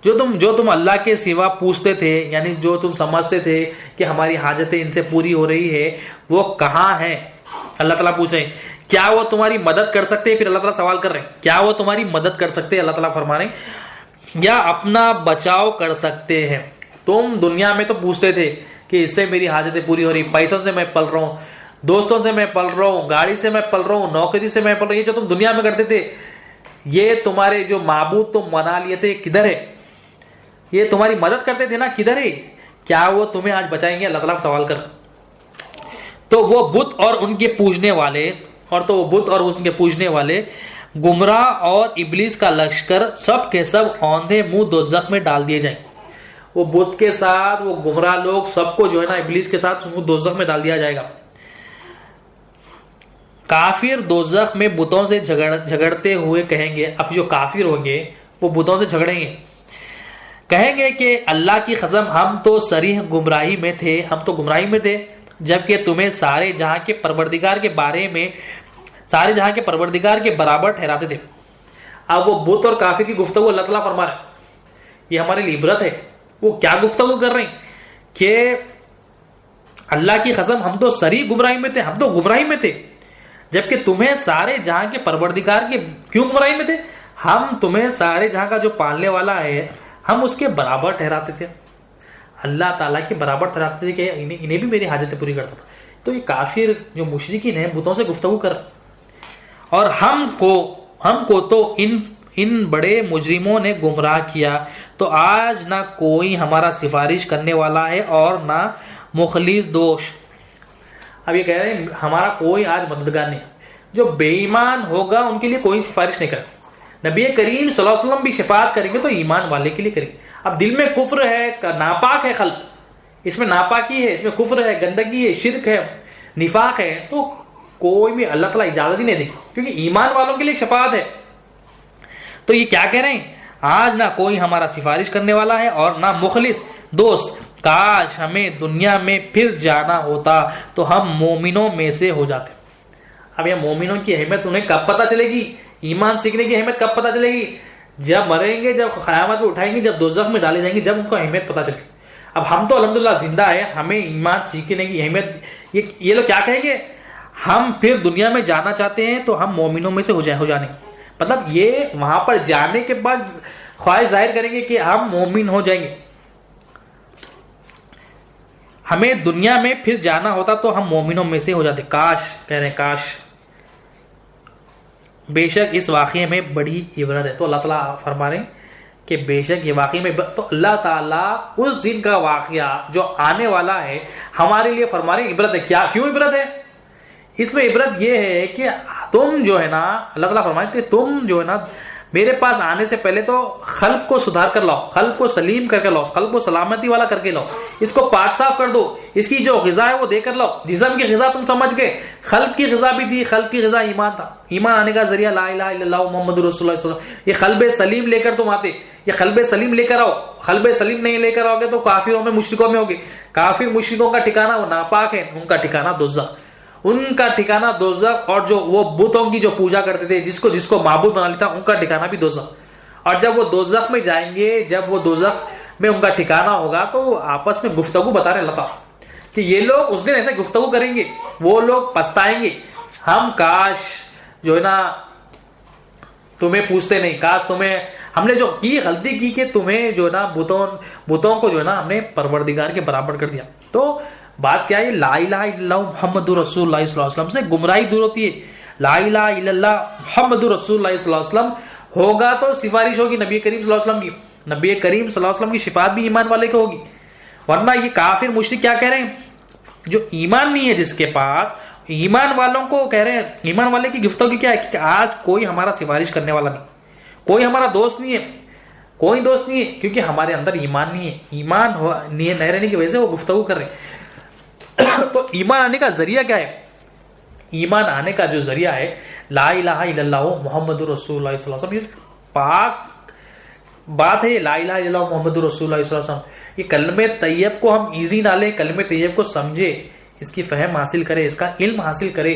جو تم اللہ کے سوا پوچھتے تھے، یعنی جو تم سمجھتے تھے کہ ہماری حاجتیں ان سے پوری ہو رہی ہے، وہ کہاں ہیں؟ اللہ تعالیٰ پوچھیں کیا وہ تمہاری مدد کر سکتے ہیں؟ پھر اللہ تعالیٰ سوال کر رہے ہیں کیا وہ تمہاری مدد کر سکتے ہیں؟ اللہ تعالیٰ فرما رہے ہیں یا اپنا بچاؤ کر سکتے ہیں؟ تم دنیا میں تو پوچھتے تھے کہ اس سے میری حاجتیں پوری ہو رہی، پیسوں سے میں پل رہا ہوں، دوستوں سے میں پل رہا ہوں، گاڑی سے میں پل رہا ہوں، نوکری سے میں پل رہا ہوں، یہ جو تم دنیا میں کرتے تھے، یہ تمہارے جو معبود تم بنا لیے تھے کدھر ہے؟ یہ تمہاری مدد کرتے تھے نا، کدھر ہے؟ کیا وہ تمہیں آج بچائیں گے؟ اللہ تعالیٰ سوال کر. تو وہ بت اور ان کے پوجنے والے گمراہ اور ابلیس کا لشکر سب کے سب اوندھے منہ دوزخ میں ڈال دیے جائیں. وہ بت کے ساتھ وہ گمراہ لوگ سب کو جو ہے نا ابلیس کے ساتھ دوزخ میں ڈال دیا جائے گا. کافر دوزخ میں بتوں سے جھگڑتے ہوئے کہیں گے، اب جو کافر ہوں گے وہ بتوں سے جھگڑیں گے، کہیں گے کہ اللہ کی قسم ہم تو صریح گمراہی میں تھے، جبکہ تمہیں سارے جہاں کے پروردگار کے برابر ٹھہراتے تھے. اب وہ بت اور کافر کی گفتگو اللہ تعالیٰ فرما رہے ہیں، یہ ہمارے لیے عبرت ہے. وہ کیا گفتگو کر رہے ہیں کہ اللہ کی قسم ہم تو صریح گمراہی میں تھے، جبکہ تمہیں سارے جہاں کے پروردگار کے کیوں گمراہی میں تھے؟ ہم تمہیں سارے جہاں کا جو پالنے والا ہے ہم اس کے برابر ٹھہراتے تھے، اللہ تعالیٰ کے برابر ٹھہراتے تھے کہ انہیں بھی میری حاجتیں پوری کرتا تھا. تو یہ کافر جو مشرکین ہیں بتوں سے گفتگو کر، اور ہم کو تو ان بڑے مجرموں نے گمراہ کیا، تو آج نہ کوئی ہمارا سفارش کرنے والا ہے اور نہ مخلص دوست. اب یہ کہہ رہے ہیں ہمارا کوئی آج مددگار نہیں. جو بے ایمان ہوگا ان کے لیے کوئی سفارش نہیں کرے. نبی کریم صلی اللہ علیہ وسلم بھی شفاعت کریں گے تو ایمان والے کے لیے کریں گے. اب دل میں کفر ہے، ناپاک ہے خلق، اس میں ناپاکی ہے، اس میں کفر ہے، گندگی ہے، شرک ہے، نفاق ہے، تو کوئی بھی اللہ تعالیٰ اجازت ہی نہیں دے گی، کیونکہ ایمان والوں کے لیے شفاعت ہے. تو یہ کیا کہہ رہے ہیں؟ آج نہ کوئی ہمارا سفارش کرنے والا ہے اور نہ مخلص دوست. کاش ہمیں دنیا میں پھر جانا ہوتا تو ہم مومنوں میں سے ہو جاتے. اب یہ مومنوں کی اہمیت انہیں کب پتہ چلے گی؟ ایمان سیکھنے کی اہمیت کب پتہ چلے گی؟ جب مریں گے، جب قیامت میں اٹھائیں گے، جب دوزخ میں ڈالے جائیں گے، جب ان کو اہمیت پتہ چلے گی. اب ہم تو الحمدللہ زندہ ہے، ہمیں ایمان سیکھنے کی اہمیت، یہ لوگ کیا کہیں گے؟ ہم پھر دنیا میں جانا چاہتے ہیں تو ہم مومنوں میں سے ہو جانے. مطلب یہ وہاں پر جانے کے بعد خواہش ظاہر کریں گے کہ ہم مومن ہو جائیں گے. ہمیں دنیا میں پھر جانا ہوتا تو ہم مومنوں میں سے ہو جاتے. کاش، کہہ رہے ہیں کاش. بے شک اس واقعے میں بڑی عبرت ہے. تو اللہ تعالیٰ فرما رہے ہیں کہ بے شک یہ واقعے میں، تو اللہ تعالیٰ اس دن کا واقعہ جو آنے والا ہے ہمارے لیے فرما رہے ہیں عبرت ہے. کیوں عبرت ہے؟ اس میں عبرت یہ ہے کہ تم جو ہے نا، اللہ تعالیٰ فرمائے کہ تم جو ہے نا میرے پاس آنے سے پہلے تو قلب کو سدھار کر لاؤ، قلب کو سلیم کر کے لاؤ، قلب کو سلامتی والا کر کے لاؤ، اس کو پاک صاف کر دو، اس کی جو غذا ہے وہ دے کر لاؤ. جسم کی غذا تم سمجھ گئے، قلب کی غذا بھی دی. قلب کی غذا ایمان تھا. ایمان آنے کا ذریعہ لا الہ الا اللہ محمد رسول اللہ صلی اللہ علیہ وسلم. یہ قلب سلیم لے کر تم آتے، یہ قلب سلیم لے کر آؤ. قلب سلیم نہیں لے کر آؤ گے تو کافروں میں، مشرکوں میں ہوگے. کافر مشرکوں کا ٹھکانہ وہ ناپاک ہے، ان کا ٹھکانہ دوزخ، ان کا ٹھکانہ دوزخ. اور جو وہ بتوں کی جو پوجا کرتے تھے، جس کو معبود بنا لیتا، ان کا ٹھکانہ بھی دوزخ. اور جب وہ دوزخ میں جائیں گے، جب وہ دوزخ میں ان کا ٹھکانہ ہوگا تو آپس میں گفتگو بتا رہے اللہ تعالیٰ کہ یہ لوگ اس دن ایسے گفتگو کریں گے، وہ لوگ پچھتائیں گے. ہم کاش جو ہے نا تمہیں پوچھتے نہیں، کاش تمہیں ہم نے جو کی غلطی کی کہ تمہیں جو ہے نا بتوں کو جو ہے نا ہم نے پروردگار کے برابر کر دیا. تو بات کیا ہے؟ لا الہ الا اللہ محمد رسول اللہ صلی اللہ علیہ وسلم سے گمراہی دور ہوتی ہے. لا الہ الا اللہ محمد رسول اللہ صلی اللہ علیہ وسلم ہوگا تو سفارش ہوگی نبی کریم صلی اللہ علیہ وسلم کی. نبی کریم صلی اللہ علیہ وسلم کی شفاعت بھی ایمان والے کو ہوگی. ورنہ یہ کافر مشرک کیا کہہ رہے ہیں؟ جو ایمان نہیں ہے جس کے پاس، ایمان والوں کو کہہ رہے ہیں، ایمان والے کی گفتگو کیا ہے کہ آج کوئی ہمارا سفارش کرنے والا نہیں، کوئی ہمارا دوست نہیں ہے، کوئی دوست نہیں ہے، کیونکہ ہمارے اندر ایمان نہیں ہے. ایمان نہیں رہنے کی وجہ سے وہ گفتگو کر رہے ہیں. تو ایمان آنے کا ذریعہ کیا ہے؟ ایمان آنے کا جو ذریعہ ہے لا الہ الا اللہ محمد رسول اللہ صلی اللہ علیہ وسلم. یہ پاک بات ہے، لا الہ الا اللہ محمد رسول اللہ صلی اللہ علیہ وسلم. یہ کلمہ طیب کو ہم ایزی نہ لیں، کلمہ طیب کو سمجھے، اس کی فہم حاصل کرے، اس کا علم حاصل کرے.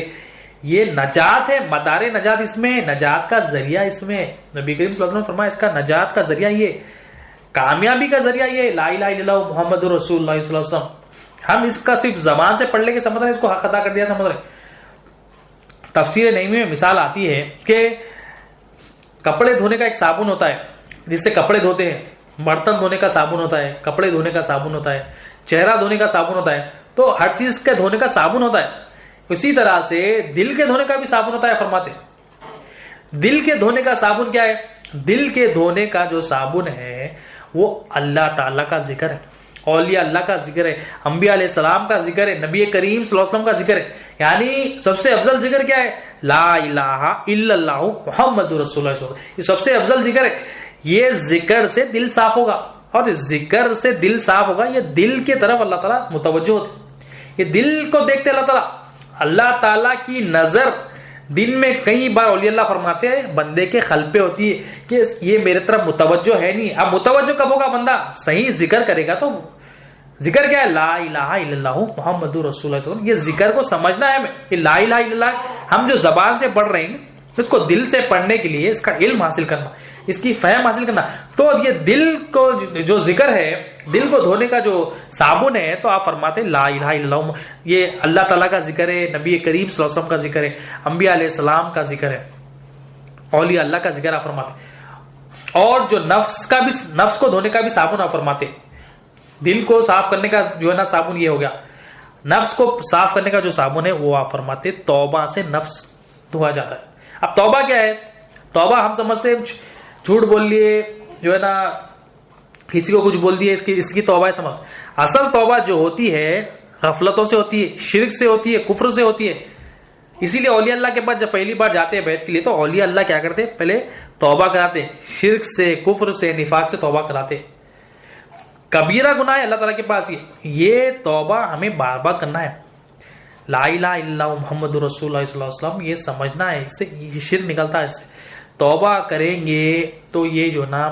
یہ نجات ہے، مدار نجات اس میں، نجات کا ذریعہ اس میں. نبی کریم صلی اللہ علیہ وسلم فرمایا اس کا نجات کا ذریعہ یہ، کامیابی کا ذریعہ یہ لا الہ الا اللہ محمد رسول اللہ صلی اللہ علیہ وسلم. ہم اس کا صرف زبان سے پڑھ لے کے سمجھ رہے ہیں، اس کو حق ادا کر دیا سمجھ رہے ہیں. تفسیر نعیمی میں مثال آتی ہے کہ کپڑے دھونے کا ایک صابن ہوتا ہے جس سے کپڑے دھوتے ہیں، برتن دھونے کا صابن ہوتا ہے، کپڑے دھونے کا صابن ہوتا ہے، چہرہ دھونے کا صابن ہوتا ہے، تو ہر چیز کے دھونے کا صابن ہوتا ہے. اسی طرح سے دل کے دھونے کا بھی صابن ہوتا ہے. فرماتے دل کے دھونے کا صابن کیا ہے؟ دل کے دھونے کا جو صابن ہے وہ اللہ تعالیٰ کا ذکر ہے، اولیاء اللہ کا ذکر ہے، انبیاء علیہ السلام کا ذکر ہے، نبی کریم صلی اللہ علیہ وسلم کا ذکر ہے. یعنی سب سے افضل ذکر کیا ہے؟ لا الہ الا اللہ محمد رسول اللہ صلی اللہ علیہ وسلم. یہ سب سے افضل ذکر ہے. یہ ذکر سے دل صاف ہوگا، اور ذکر سے دل صاف ہوگا. یہ دل کی طرف اللہ تعالیٰ متوجہ ہوتے، یہ دل کو دیکھتے اللہ تعالیٰ. اللہ تعالیٰ کی نظر دن میں کئی بار اولیاء اللہ فرماتے ہیں بندے کے قلب پہ ہوتی ہے کہ یہ میرے طرف متوجہ ہے نہیں. اب متوجہ کب ہوگا؟ بندہ صحیح ذکر کرے گا. تو ذکر کیا ہے؟ لا الہ الا اللہ محمد رسول اللہ صلی اللہ علیہ وسلم. یہ ذکر کو سمجھنا ہے ہمیں کہ لا الہ الا اللہ ہم جو زبان سے پڑھ رہے ہیں اس کو دل سے پڑھنے کے لیے اس کا علم حاصل کرنا، اس کی فہم حاصل کرنا. تو یہ دل کو جو ذکر ہے، دل کو دھونے کا جو صابن ہے، تو آپ فرماتے ہیں لا الہ الا اللہ. یہ اللہ تعالیٰ کا ذکر ہے، نبی کریم صلی اللہ علیہ وسلم کا ذکر ہے، انبیاء علیہ السلام کا ذکر ہے، اولیاء اللہ کا ذکر آپ فرماتے. اور جو نفس کو دھونے کا بھی صابن آپ فرماتے. دل کو صاف کرنے کا جو ہے نا صابن یہ ہو گیا. نفس کو صاف کرنے کا جو صابن ہے وہ آپ فرماتے توبہ سے نفس دھویا جاتا ہے. اب توبہ کیا ہے؟ توبہ ہم سمجھتے ہیں جھوٹ بول لیے، جو ہے نا کسی کو کچھ بول دیے، اس کی توبہ ہے سمجھ. اصل توبہ جو ہوتی ہے غفلتوں سے ہوتی ہے، شرک سے ہوتی ہے، کفر سے ہوتی ہے. اسی لیے اولیاء اللہ کے پاس جب پہلی بار جاتے ہیں بیعت کے لیے تو اولیاء اللہ کیا کرتے؟ پہلے توبہ کراتے، شرک سے، کفر سے، نفاق سے توبہ کراتے. کبیرہ گناہ ہے اللہ تعالیٰ کے پاس یہ توبہ ہمیں بار بار کرنا ہے. لا الہ الا اللہ محمد رسول اللہ صلی اللہ علیہ وسلم یہ سمجھنا ہے، اس سے شرک نکلتا ہے. اس سے توبہ کریں گے تو یہ جو نا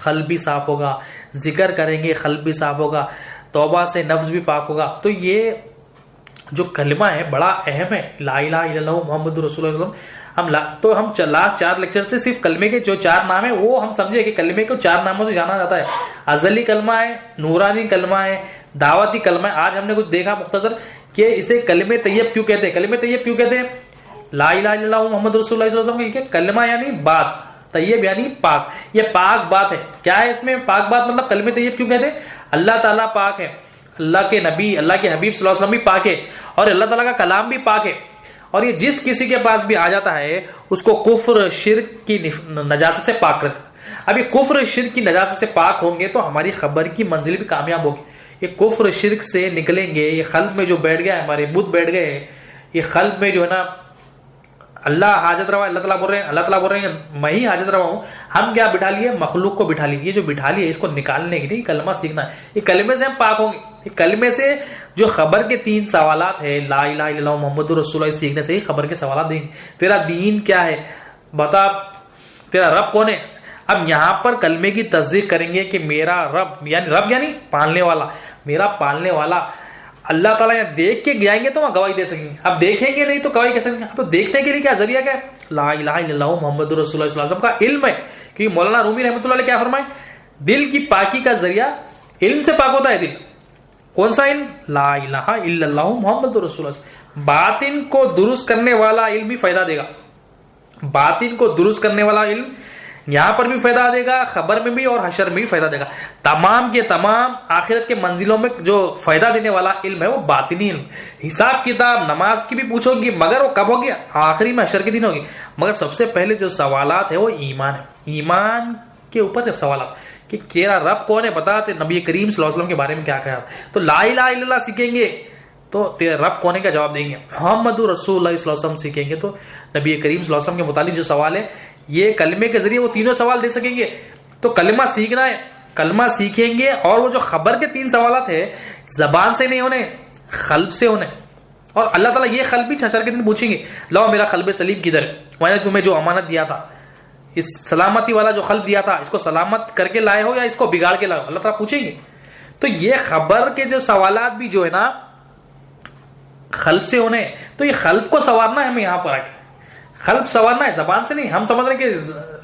قلب بھی صاف ہوگا، ذکر کریں گے قلب بھی صاف ہوگا، توبہ سے نفس بھی پاک ہوگا. تو یہ جو کلمہ ہے بڑا اہم ہے، لا الہ الا اللہ محمد رسول اللہ صلی اللہ علیہ وسلم. ہم لاسٹ 4 لیکچر سے صرف کلمے کے جو 4 نام ہیں وہ ہم سمجھے کہ کلمے کو 4 ناموں سے جانا جاتا ہے. ازلی کلمہ ہے، نورانی کلمہ ہے، دعوتی کلمہ ہے. آج ہم نے کچھ دیکھا مختصر کہ اسے کلمہ طیب کیوں کہتے ہیں. کلمہ طیب کیوں کہتے ہیں؟ لا الہ الا اللہ محمد رسول اللہ صلی اللہ علیہ وسلم. کلمہ یعنی بات، طیب یعنی پاک. یہ پاک بات ہے. کیا ہے اس میں پاک بات؟ مطلب کلمہ طیب کیوں کہتے ہیں؟ اللہ تعالیٰ پاک ہے، اللہ کے نبی، اللہ کے حبیب صلی اللہ علیہ وسلم بھی پاک ہے، اور اللہ تعالیٰ کا کلام بھی پاک ہے. اور یہ جس کسی کے پاس بھی آ جاتا ہے اس کو کفر شرک کی نجاست سے پاک کرتا. اب یہ کفر شرک کی نجاست سے پاک ہوں گے تو ہماری خبر کی منزل بھی کامیاب ہوگی. یہ کفر شرک سے نکلیں گے، یہ قلب میں جو بیٹھ گیا ہے، ہمارے بت بیٹھ گئے ہیں، یہ قلب میں جو ہے نا اللہ حاجت روا، اللہ تعالیٰ بول رہے ہیں میں ہی حاجت روا ہوں. ہم کیا بٹھا لیے؟ مخلوق کو بٹھا لیے. یہ جو بٹھا لیے اس کو نکالنے کے لیے کلمہ سیکھنا ہے. یہ کلمے سے ہم پاک ہوں گے. یہ کلمے سے جو خبر کے 3 سوالات ہیں، لا الہ الا اللہ محمد رسول اللہ سیکھنے سے ہی خبر کے سوالات دیں گے. تیرا دین کیا ہے؟ بتا تیرا رب کون ہے؟ اب یہاں پر کلمے کی تصدیق کریں گے کہ میرا رب یعنی پالنے والا، میرا پالنے والا اللہ تعالیٰ. دیکھ کے جائیں گے تو وہاں گواہی دے سکیں گے. اب دیکھیں گے نہیں تو گواہی کیسے دیں گے؟ تو دیکھنے کے لیے کیا ذریعہ کیا ہے؟ لا الہ الا اللہ محمد رسول اللہ صلی اللہ علیہ وسلم کا علم ہے. کیونکہ مولانا رومی رحمۃ اللہ علیہ کیا فرمائے؟ دل کی پاکی کا ذریعہ علم سے پاک ہوتا ہے دل. کون سا علم؟ لا الہ الا اللہ محمد رسول اللہ. باطن کو درست کرنے والا علم بھی فائدہ دے گا. باطن کو درست کرنے والا علم یہاں پر بھی فائدہ دے گا، خبر میں بھی اور حشر میں بھی فائدہ دے گا. تمام کے تمام آخرت کے منزلوں میں جو فائدہ دینے والا علم ہے وہ باطنی علم. حساب کتاب نماز کی بھی پوچھو گی مگر وہ کب ہوگی؟ آخری میں حشر کے دن ہوگی. مگر سب سے پہلے جو سوالات ہے وہ ایمان ہے. ایمان کے اوپر سوالات کہ تیرا رب کون ہے بتا. نبی کریم صلی اللہ علیہ وسلم کے بارے میں کیا کہا. تو لا الہ الا اللہ سیکھیں گے تو تیرا رب کونے کا جواب دیں گے. محمد رسول اللہ صلی اللہ علیہ وسلم سیکھیں گے تو نبی کریم صلی اللہ علیہ وسلم کے متعلق جو سوال ہے یہ کلمے کے ذریعے وہ 3 سوال دے سکیں گے. تو کلمہ سیکھنا ہے، کلمہ سیکھیں گے. اور وہ جو خبر کے 3 سوالات ہے زبان سے نہیں ہونے، قلب سے ہونے. اور اللہ تعالیٰ یہ قلب بھی حشر کے دن پوچھیں گے لو میرا قلب سلیم کدھر ہے؟ میں نے تمہیں جو امانت دیا تھا، اس سلامتی والا جو قلب دیا تھا، اس کو سلامت کر کے لائے ہو یا اس کو بگاڑ کے لائے ہو؟ اللہ تعالیٰ پوچھیں گے. تو یہ خبر کے جو سوالات بھی جو ہے نا قلب سے ہونے. تو یہ قلب کو سنوارنا ہے. ہمیں یہاں پر آ کے قلب سنوارنا ہے، زبان سے نہیں. ہم سمجھ رہے کہ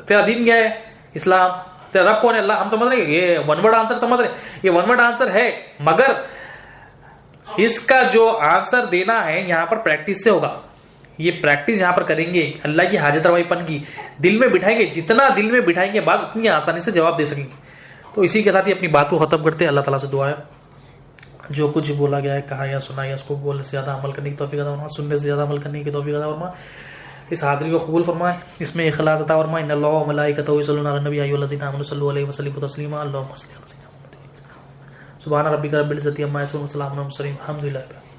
تیرا دین کیا ہے؟ اسلام. تیرا رب کون ہے؟ اللہ. ہم سمجھ رہے یہ ون ورڈ آنسر سمجھ رہے. یہ ون ورڈ آنسر ہے مگر اس کا جو آنسر دینا ہے یہاں پر پریکٹس سے ہوگا. یہ پریکٹس یہاں پر کریں گے اللہ کی حاجت روائی پن کی، دل میں بٹھائیں گے، جتنا دل میں بٹھائیں گے بات اتنی آسانی سے جواب دے سکیں گے. تو اسی کے ساتھ ہی اپنی بات کو ختم کرتے ہیں. اللہ تعالیٰ سے دعا ہے جو کچھ بولا گیا ہے، کہا یا سنا یا اس کو بولنے سے زیادہ عمل کرنے کی توفیق عطا فرما، سننے سے زیادہ عمل کرنے کی توفیق عطا فرما. اس حاضری کو قبول فرمائے، اس میں اخلاص عطا فرمائے. ان اللہ و ملائکتہ یصلون علی النبی یا ایھا الذین آمنوا صلوا علیہ وسلموا تسلیما. اللهم صل علی سیدنا محمد. سبحان ربک رب العزۃ عما یصفون وسلام علی المرسلین الحمد للہ.